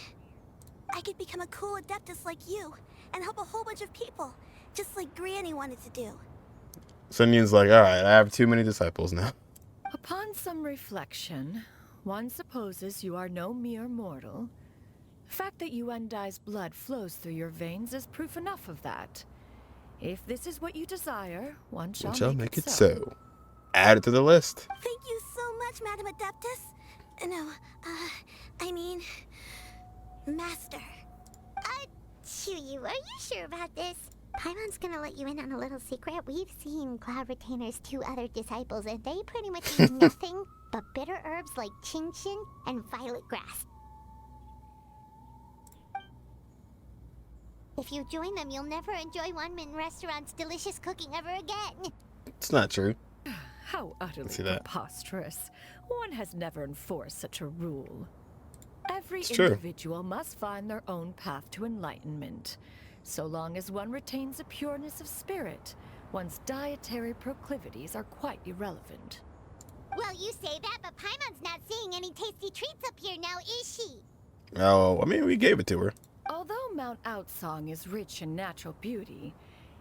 I could become a cool adeptus like you and help a whole bunch of people, just like Granny wanted to do. Xianyun's like, alright, I have too many disciples now. Upon some reflection, one supposes you are no mere mortal. The fact that Yuendai's blood flows through your veins is proof enough of that. If this is what you desire, one shall make it so. Add it to the list. Thank you so much, Madam Adeptus. No, I mean, Master. Xianyun, are you sure about this? Paimon's gonna let you in on a little secret. We've seen Cloud Retainer's 2 other disciples, and they pretty much eat nothing but bitter herbs like Xianyun and violet grass. If you join them, you'll never enjoy One-Man Restaurant's delicious cooking ever again. It's not true. How utterly see that. preposterous. One has never enforced such a rule. Every It's true. individual must find their own path to enlightenment. So long as one retains a pureness of spirit, one's dietary proclivities are quite irrelevant. Well, you say that, but Paimon's not seeing any tasty treats up here now, is she? Oh, I mean, we gave it to her. Although Mount Outsong is rich in natural beauty,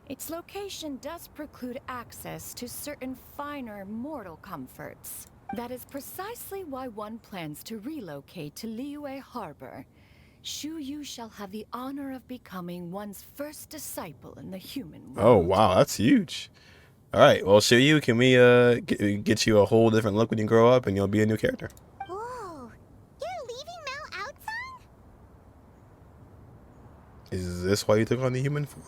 its location does preclude access to certain finer mortal comforts. That is precisely why one plans to relocate to Liyue Harbor. Yu shall have the honor of becoming one's first disciple in the human world. Oh wow, that's huge. All right, well, Xianyun, can we get you a whole different look when you grow up, and you'll be a new character? Whoa, you're leaving Mount Outsong? Is this why you took on the human form?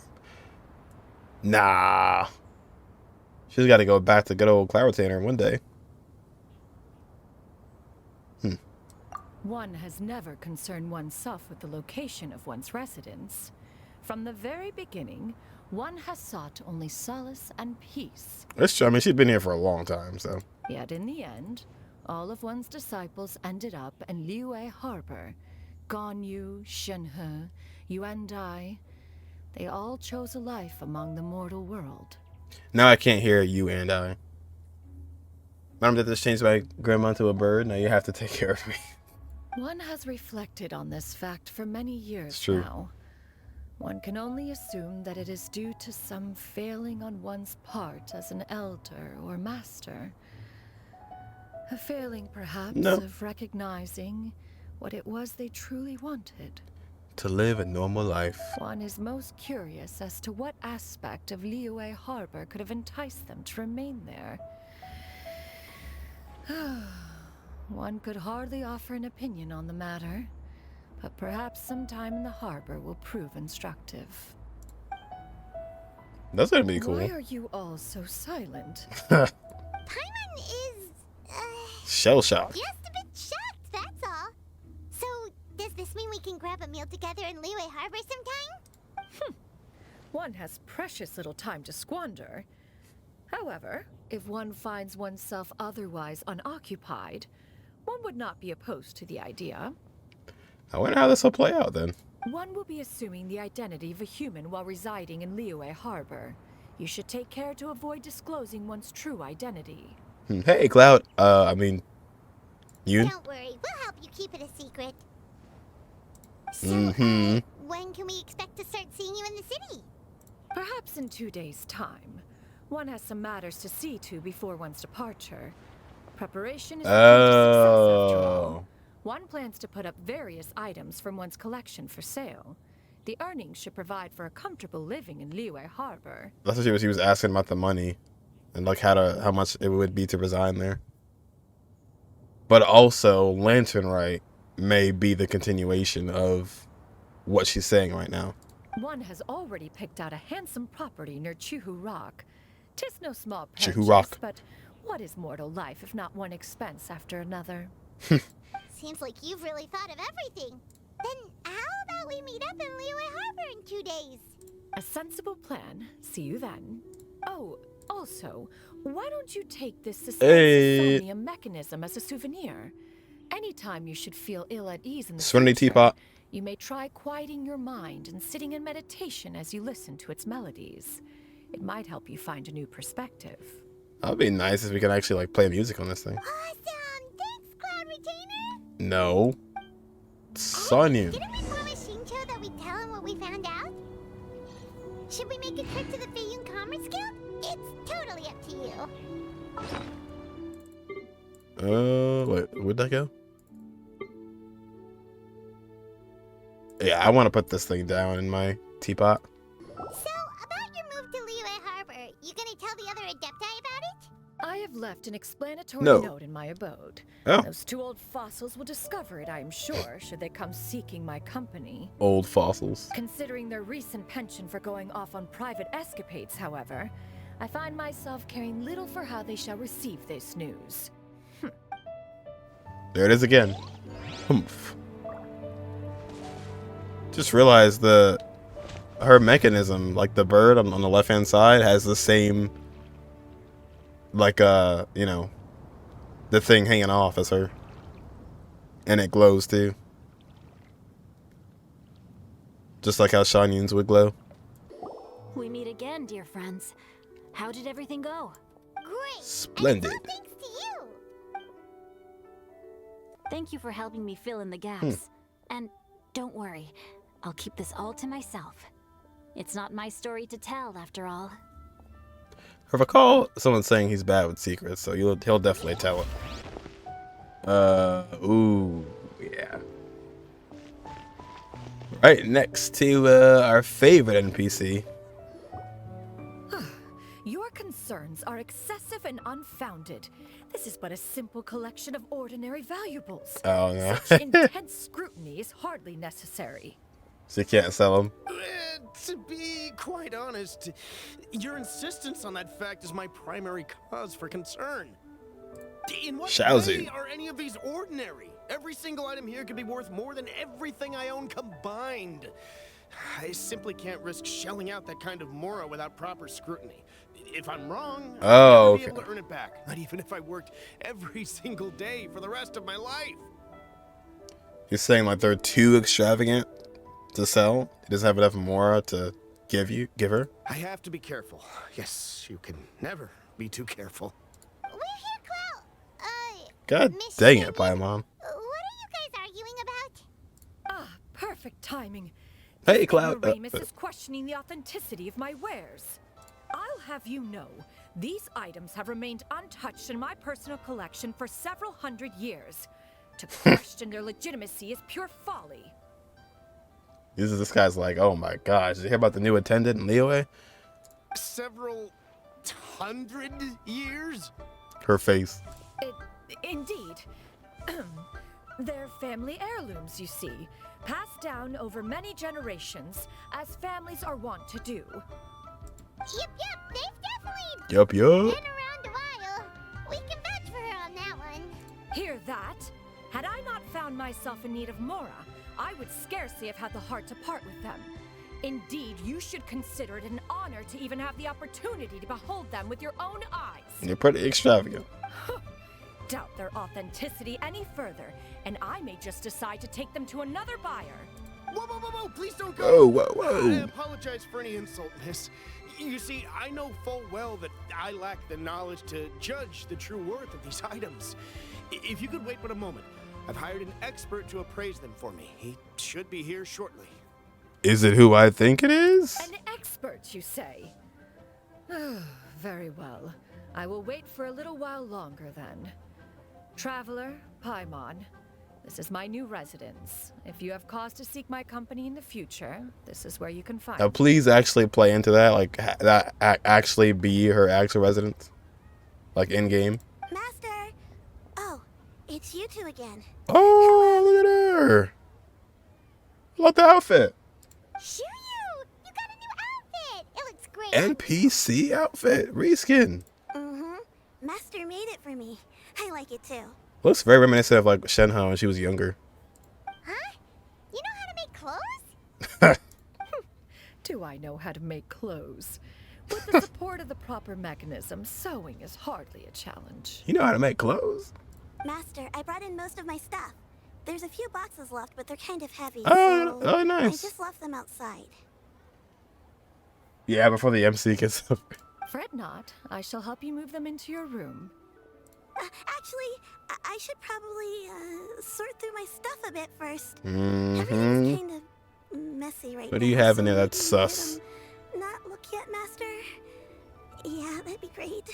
Nah. She's got to go back to good old Cloud Retainer one day. One has never concerned oneself with the location of one's residence. From the very beginning, one has sought only solace and peace. That's true. I mean, she's been here for a long time, so. Yet in the end, all of one's disciples ended up in Liyue Harbor. Ganyu, Xianyun, Yuandai. They all chose a life among the mortal world. Now I can't hear you and I. Mom did this change my grandma to a bird. Now you have to take care of me. One has reflected on this fact for many years It's true. now. One can only assume that it is due to some failing on one's part as an elder or master. A failing, perhaps, of recognizing what it was they truly wanted. To live a normal life. One is most curious as to what aspect of Liyue Harbor could have enticed them to remain there. One could hardly offer an opinion on the matter, but perhaps some time in the harbor will prove instructive. That's gonna be cool. Why are you all so silent? Paimon is... Shell shock. just a bit shocked, that's all. So, does this mean we can grab a meal together in Liyue Harbor sometime? One has precious little time to squander. However, if one finds oneself otherwise unoccupied, one would not be opposed to the idea. I wonder how this will play out then. One will be assuming the identity of a human while residing in Liyue Harbor. You should take care to avoid disclosing one's true identity. Hey, Cloud. I mean, Yun. Don't worry, we'll help you keep it a secret. So, when can we expect to start seeing you in the city? Perhaps in 2 days' time. One has some matters to see to before one's departure. Preparation is the key to success, after all. One plans to put up various items from one's collection for sale. The earnings should provide for a comfortable living in Liyue Harbor. That's what she was asking about the money and like how much it would be to resign there. But also, Lantern Right may be the continuation of what she's saying right now. One has already picked out a handsome property near Chuhu Rock. 'Tis no small Chuhu purchase, Rock. but what is mortal life if not one expense after another? Seems like you've really thought of everything. Then how about we meet up in Liyue Harbor in 2 days? A sensible plan. See you then. Oh, also, why don't you take this suspense insomnia mechanism as a souvenir? Anytime you should feel ill at ease in the Serenity future, Teapot. you may try quieting your mind and sitting in meditation as you listen to its melodies. It might help you find a new perspective. That'd be nice if we could actually like play music on this thing. Awesome! Thanks, Cloud Retainer! No. Xianyun. Didn't we promise Shincho that we'd tell him what we found out? Should we make a trip to the Feiyun Commerce Guild? It's totally up to you. Wait, where'd that go? Yeah, I want to put this thing down in my teapot. So, about your move to Liyue Harbor, you gonna tell the other Adepti about it? I have left an explanatory No. note in my abode. Oh. Those two old fossils will discover it, I am sure, should they come seeking my company. Old fossils. Considering their recent penchant for going off on private escapades, however, I find myself caring little for how they shall receive this news. There it is again. Hmph. Just realized her mechanism, like the bird on the left hand side, has the same like you know, the thing hanging off as her. And it glows too. Just like how Xianyun's would glow. We meet again, dear friends. How did everything go? Great! Splendid. And thanks to you! Thank you for helping me fill in the gaps. And don't worry, I'll keep this all to myself. It's not my story to tell, after all. I recall someone saying he's bad with secrets, so he'll definitely tell it. Ooh, yeah. Right, next to our favorite NPC. Your concerns are excessive and unfounded. This is but a simple collection of ordinary valuables. Oh no. Such intense scrutiny is hardly necessary. So you can't sell them. To be quite honest, your insistence on that fact is my primary cause for concern. In what way are any of these ordinary? Every single item here could be worth more than everything I own combined. I simply can't risk shelling out that kind of mora without proper scrutiny. If I'm wrong, I'll never be able to earn it back. Not even if I worked every single day for the rest of my life. You're saying like they're too extravagant to sell? He doesn't have enough mora to give her? I have to be careful. Yes, you can never be too careful. We're here, Clow. God dang it, Paimon. What are you guys arguing about? Ah, perfect timing. Hey, Cloud. Ramus is questioning the authenticity of my wares. I'll have you know, these items have remained untouched in my personal collection for several hundred years. To question their legitimacy is pure folly. This guy's like, oh my gosh, did you hear about the new attendant in Liyue? Several hundred years? Her face. Indeed. They're family heirlooms, you see, passed down over many generations, as families are wont to do. Yep, they've definitely Yup. been around a while. We can vouch for her on that one. Hear that? Had I not found myself in need of mora, I would scarcely have had the heart to part with them. Indeed, you should consider it an honor to even have the opportunity to behold them with your own eyes. You're pretty extravagant. Doubt their authenticity any further, and I may just decide to take them to another buyer. Whoa, please don't go! Whoa. I apologize for any insult, miss. You see, I know full well that I lack the knowledge to judge the true worth of these items. If you could wait but a moment, I've hired an expert to appraise them for me. He should be here shortly. Is it who I think it is? An expert, you say? Very well. I will wait for a little while longer then. Traveler, Paimon, this is my new residence. If you have cause to seek my company in the future, this is where you can find Now, please actually play into that, like that actually be her actual residence, like in game. Master! Oh, it's you two again. Oh, look at her! Love the outfit. Xianyun, you got a new outfit. It looks great. NPC outfit reskin. Master made it for me. I like it too. Looks very reminiscent of like Shenhe when she was younger. Huh? You know how to make clothes? Do I know how to make clothes? With the support of the proper mechanism, sewing is hardly a challenge. You know how to make clothes? Master, I brought in most of my stuff. There's a few boxes left, but they're kind of heavy. Oh, so nice. I just left them outside. Yeah, before the MC gets up. Fret not. I shall help you move them into your room. Actually, I should probably sort through my stuff a bit first. Mm-hmm. Everything's kind of messy right now. What do you have in there so that's sus? Not look yet, Master. Yeah, that'd be great.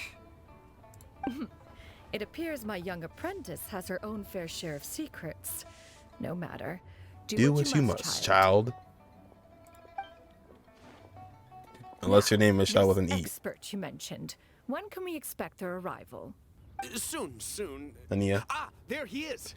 It appears my young apprentice has her own fair share of secrets. No matter. Do what you must, child. Unless your name is shot with an E. Expert you mentioned. When can we expect their arrival? Soon. Ania. Ah, there he is.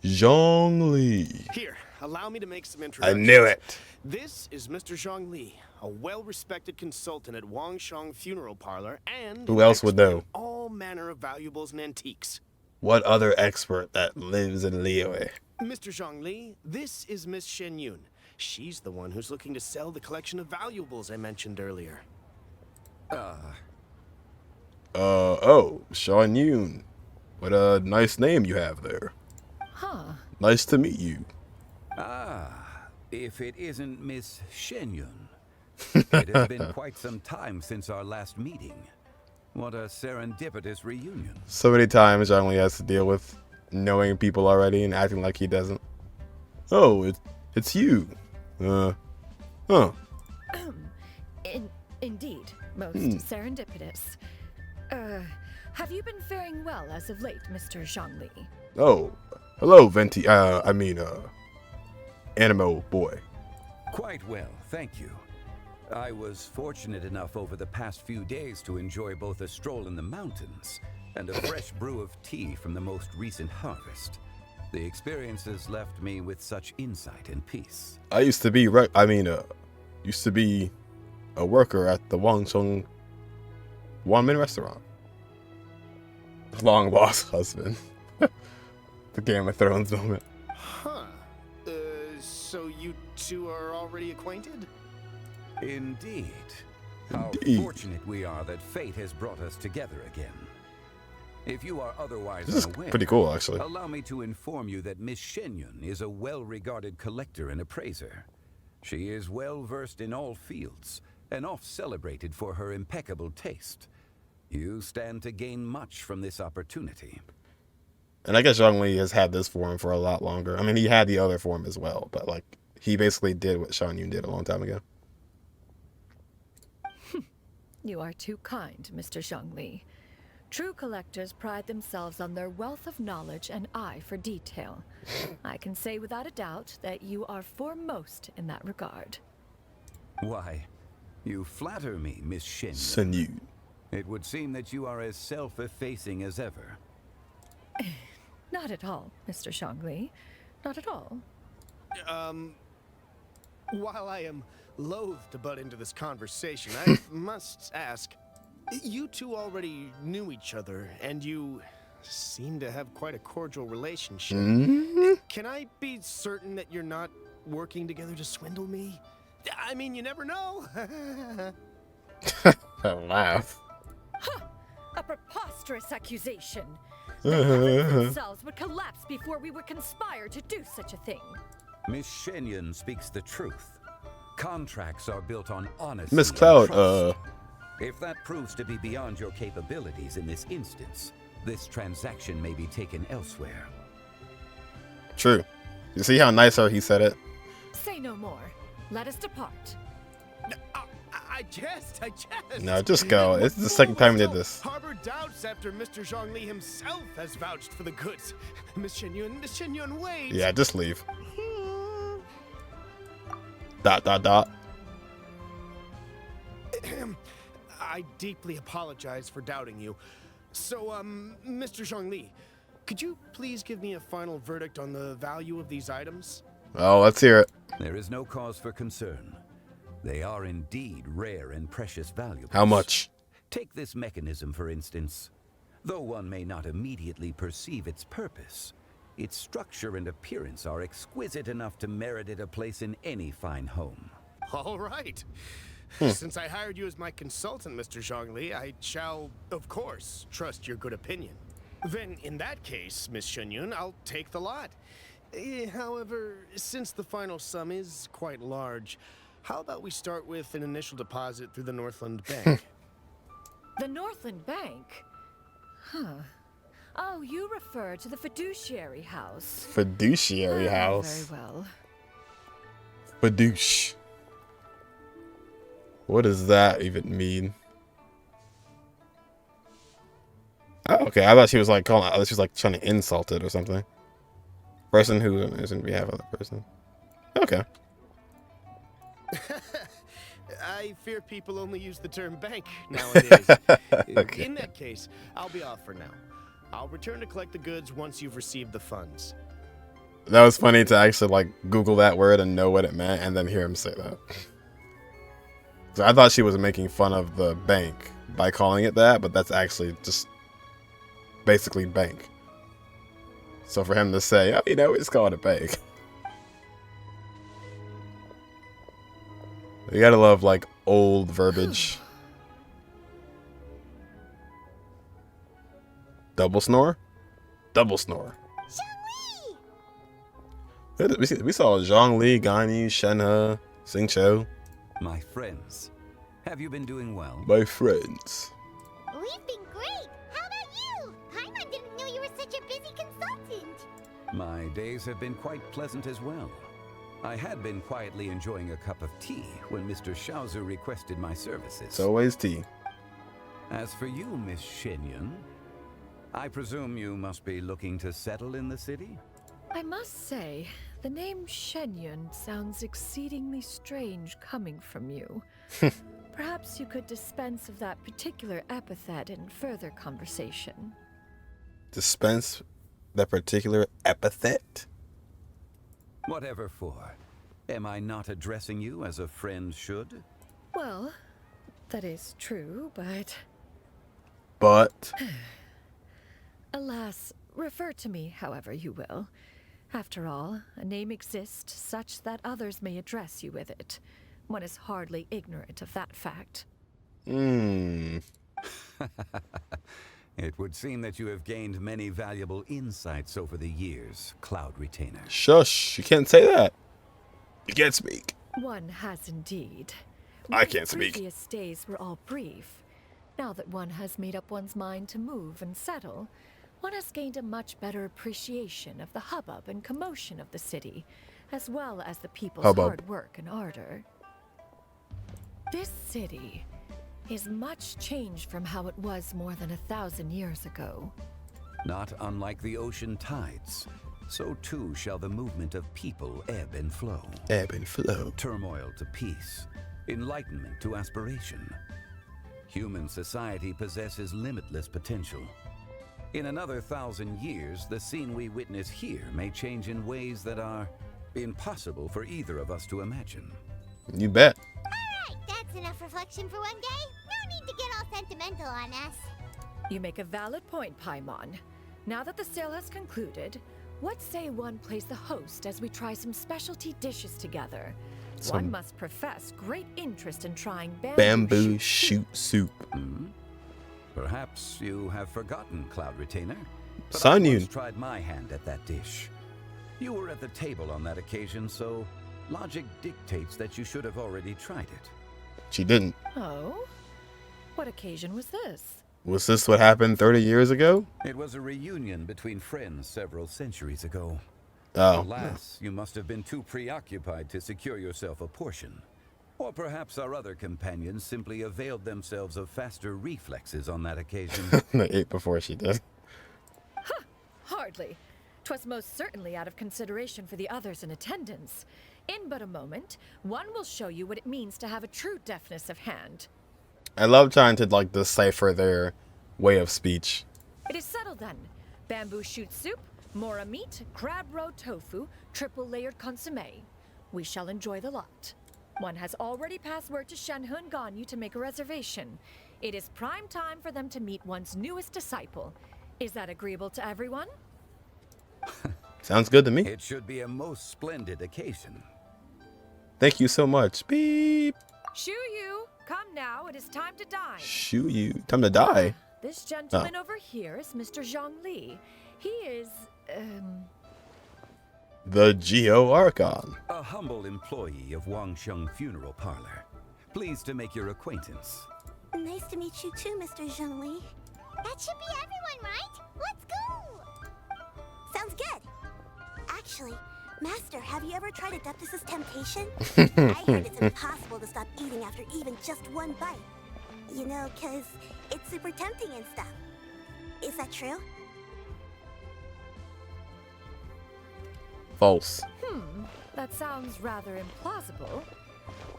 Zhongli. Here, allow me to make some introductions. I knew it. This is Mr. Zhongli, a well-respected consultant at Wangshang Funeral Parlor and Who else would know? all manner of valuables and antiques. What other expert that lives in Liyue? Mr. Zhongli, this is Miss Xianyun. She's the one who's looking to sell the collection of valuables I mentioned earlier. Oh, Xianyun. What a nice name you have there. Huh. Nice to meet you. If it isn't Miss Xianyun. It has been quite some time since our last meeting. What a serendipitous reunion. So many times Zhongli has to deal with knowing people already and acting like he doesn't. Oh, it's you. Indeed, most serendipitous. Have you been faring well as of late, Mr. Zhongli? Oh, hello, Animo boy. Quite well, thank you. I was fortunate enough over the past few days to enjoy both a stroll in the mountains and a fresh brew of tea from the most recent harvest. The experiences left me with such insight and peace. I used to be a worker at the Wangchong Wanmin restaurant. Long lost husband. The Game of Thrones moment. Huh. So you two are already acquainted? Indeed. How fortunate we are that fate has brought us together again. If you are otherwise This is unaware, pretty cool, actually. Allow me to inform you that Miss Xianyun is a well-regarded collector and appraiser. She is well-versed in all fields, and oft-celebrated for her impeccable taste. You stand to gain much from this opportunity. And I guess Zhongli has had this form for a lot longer. I mean, he had the other form as well, but like he basically did what Xianyun did a long time ago. You are too kind, Mr. Zhongli. True collectors pride themselves on their wealth of knowledge and eye for detail. I can say without a doubt that you are foremost in that regard. Why, you flatter me, Miss Xianyun. It would seem that you are as self-effacing as ever. Not at all, Mr. Zhongli. Not at all. While I am loath to butt into this conversation, I must ask, you two already knew each other, and you seem to have quite a cordial relationship. Can I be certain that you're not working together to swindle me? I mean, you never know. I laugh. A preposterous accusation. The heavens themselves would collapse before we would conspire to do such a thing. Miss Xianyun speaks the truth. Contracts are built on honesty. Miss Cloud, If that proves to be beyond your capabilities in this instance, this transaction may be taken elsewhere. True. You see how nicer he said it? Say no more. Let us depart. I jest. No, just go. It's the second time we did this. Harbor doubts after Mr. Zhongli himself has vouched for the goods. Miss Xianyun, wait. Yeah, just leave. ... I deeply apologize for doubting you. So, Mr. Zhongli, could you please give me a final verdict on the value of these items? Oh, let's hear it. There is no cause for concern. They are indeed rare and precious valuables. How much? Take this mechanism, for instance. Though one may not immediately perceive its purpose, its structure and appearance are exquisite enough to merit it a place in any fine home. All right. Since I hired you as my consultant, Mr. Zhongli, I shall, of course, trust your good opinion. Then, in that case, Miss Xianyun, I'll take the lot. However, since the final sum is quite large, how about we start with an initial deposit through the Northland Bank? The Northland Bank? Huh. Oh, you refer to the fiduciary house. Fiduciary house. Very well. Fiduci. What does that even mean? Oh, okay. I thought she was like calling. I thought she was like trying to insult it or something. Person who is in behalf of the person. Okay. I fear people only use the term bank nowadays. Okay. In that case, I'll be off for now. I'll return to collect the goods once you've received the funds. That was funny to actually like Google that word and know what it meant and then hear him say that. So I thought she was making fun of the bank by calling it that, but that's actually just basically bank. So for him to say, oh, you know, we just call it a bank. You gotta love like old verbiage. Double snore? Double snore. We saw Zhongli, Ganyu, Shenhe, Xingqiu. My friends, have you been doing well? My friends. We've been great. How about you? Paimon didn't know you were such a busy consultant. My days have been quite pleasant as well. I had been quietly enjoying a cup of tea when Mr. Xiaozu requested my services. It's always tea. As for you, Miss Xianyun, I presume you must be looking to settle in the city? I must say, The name Xianyun sounds exceedingly strange coming from you. Perhaps you could dispense of that particular epithet in further conversation. Dispense that particular epithet? Whatever for. Am I not addressing you as a friend should? Well, that is true, but... But... Alas, refer to me however you will. After all, a name exists such that others may address you with it. One is hardly ignorant of that fact. It would seem that you have gained many valuable insights over the years, Cloud Retainer. Shush, you can't say that. You can't speak. One has indeed. I can't speak. Previous days were all brief. Now that one has made up one's mind to move and settle, one has gained a much better appreciation of the hubbub and commotion of the city, as well as the people's hard work and ardor. This city is much changed from how it was more than 1,000 years ago. Not unlike the ocean tides, so too shall the movement of people ebb and flow. Ebb and flow. Turmoil to peace, enlightenment to aspiration. Human society possesses limitless potential. In another 1,000 years, the scene we witness here may change in ways that are impossible for either of us to imagine. You bet. Alright, that's enough reflection for one day. No need to get all sentimental on us. You make a valid point, Paimon. Now that the sale has concluded, what say one plays the host as we try some specialty dishes together? One must profess great interest in trying bamboo shoot soup. Perhaps you have forgotten, Cloud Retainer. But Xianyun. I once tried my hand at that dish. You were at the table on that occasion, so logic dictates that you should have already tried it. She didn't. Oh? What occasion was this? Was this what happened 30 years ago? It was a reunion between friends several centuries ago. Oh. Alas, you must have been too preoccupied to secure yourself a portion. Or perhaps our other companions simply availed themselves of faster reflexes on that occasion. They ate before she did. Huh, hardly. 'Twas most certainly out of consideration for the others in attendance. In but a moment, one will show you what it means to have a true deftness of hand. I love trying to like decipher their way of speech. It is settled then. Bamboo shoot soup, mora meat, crab roe tofu, triple layered consommé. We shall enjoy the lot. One has already passed word to Shenhe and Ganyu to make a reservation. It is prime time for them to meet one's newest disciple. Is that agreeable to everyone? Sounds good to me. It should be a most splendid occasion. Thank you so much. Beep. Xianyun, come now. It is time to dine. Shoo you. Time to die. This gentleman over here is Mr. Zhongli. He is, The Geo Archon. A humble employee of Wangsheng Funeral Parlor. Pleased to make your acquaintance. Nice to meet you too, Mr. Zhongli. That should be everyone, right? Let's go! Sounds good. Actually, Master, have you ever tried Adeptus' temptation? I heard it's impossible to stop eating after even just one bite. You know, 'cause it's super tempting and stuff. Is that true? False. That sounds rather implausible.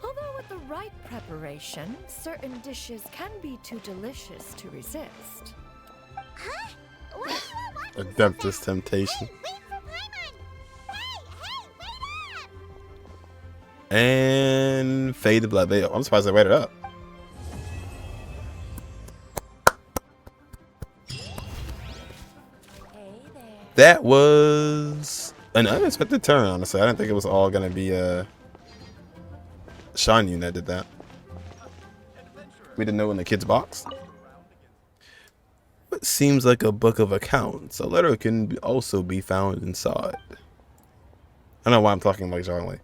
Although with the right preparation, certain dishes can be too delicious to resist. Huh? What? Adeptus temptation. Wait for Paimon! Hey, wait up! And fade the blood. I'm surprised they waited up. That was an unexpected turn, honestly. I didn't think it was all gonna be Xianyun that did that. We didn't know in the kid's box. What seems like a book of accounts. A letter can also be found inside. I don't know why I'm talking like Charlie.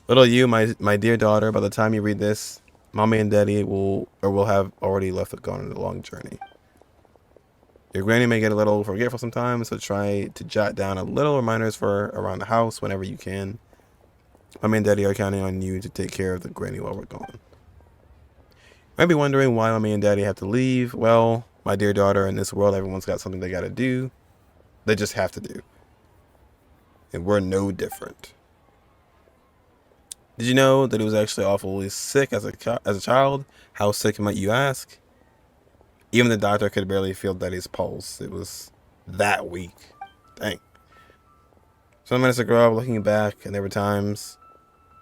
Little you, my dear daughter, by the time you read this, Mommy and Daddy will have already left and gone on a long journey. Your granny may get a little forgetful sometimes, so try to jot down a little reminders for around the house whenever you can. Mommy and Daddy are counting on you to take care of the granny while we're gone. You might be wondering why Mommy and Daddy have to leave. Well, my dear daughter, in this world, everyone's got something they gotta do. They just have to do. and we're no different. Did you know that he was actually awfully sick as a child? How sick might you ask? Even the doctor could barely feel Daddy's pulse. It was that weak. Dang. So I managed to grow up looking back, and there were times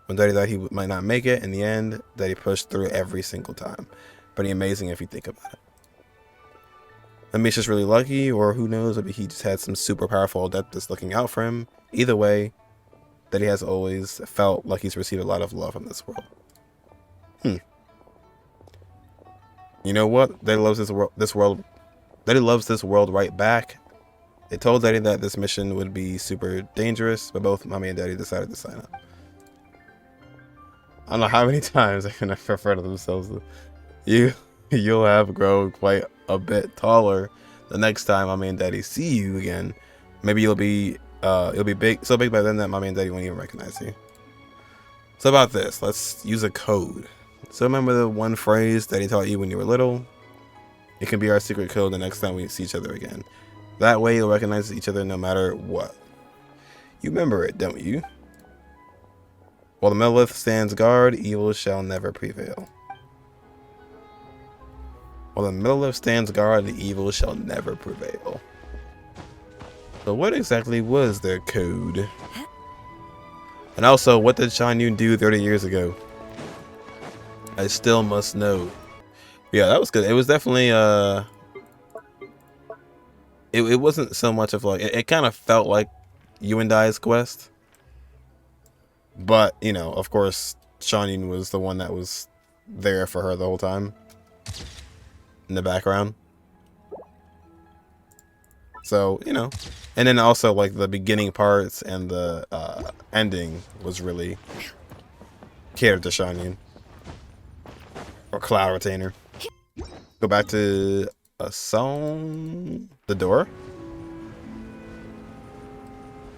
when Daddy thought he might not make it. In the end, Daddy pushed through every single time. Pretty amazing if you think about it. Maybe he's just really lucky, or who knows, maybe he just had some super powerful adeptus looking out for him. Either way, Daddy has always felt like he's received a lot of love from this world. You know what? Daddy loves this world. Daddy loves this world right back. They told Daddy that this mission would be super dangerous, but both Mommy and Daddy decided to sign up. I don't know how many times they can refer to themselves. You'll have grown quite a bit taller the next time Mommy and Daddy see you again. Maybe you'll be big, so big by then that Mommy and Daddy won't even recognize you. So about this, let's use a code. So remember the one phrase Daddy taught you when you were little? It can be our secret code the next time we see each other again. That way you'll recognize each other no matter what. You remember it, don't you? While the Megalith stands guard, evil shall never prevail. While the Megalith stands guard, the evil shall never prevail. So what exactly was their code? And also, what did Xianyun do 30 years ago? I still must know. Yeah, that was good. It was definitely it wasn't so much of like it kind of felt like you and I's quest. But, you know, of course, Xianyun was the one that was there for her the whole time in the background. So, you know, and then also like the beginning parts and the ending was really catered to Xianyun. Or Cloud Retainer. Go back to a song. The door?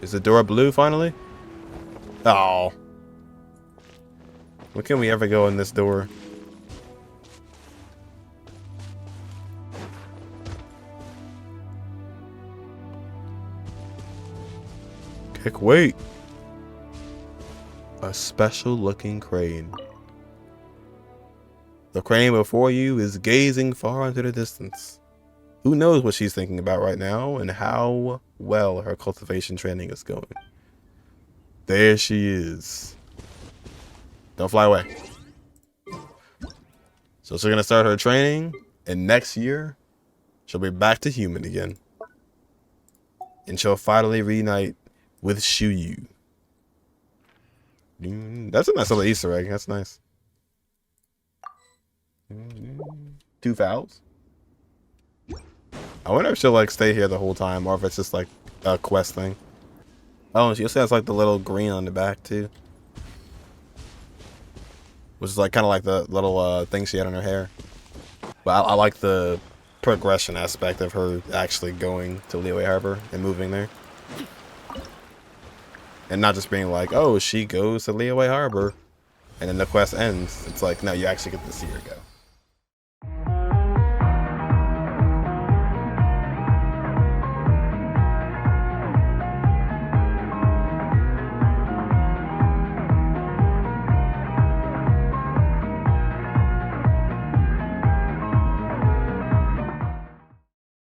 Is the door blue finally? Oh. When can we ever go in this door? Kick, wait. A special looking crane. The crane before you is gazing far into the distance. Who knows what she's thinking about right now and how well her cultivation training is going. There she is. Don't fly away. So she's gonna start her training, and next year she'll be back to human again. And she'll finally reunite with Xianyun. That's a nice little Easter egg. That's nice. 2 fouls. I wonder if she'll like stay here the whole time or if it's just like a quest thing. Oh, and she also has like the little green on the back too. Which is like kind of like the little thing she had on her hair. But I like the progression aspect of her actually going to Liyue Harbor and moving there. And not just being like, oh, she goes to Liyue Harbor and then the quest ends. It's like, no, you actually get to see her go.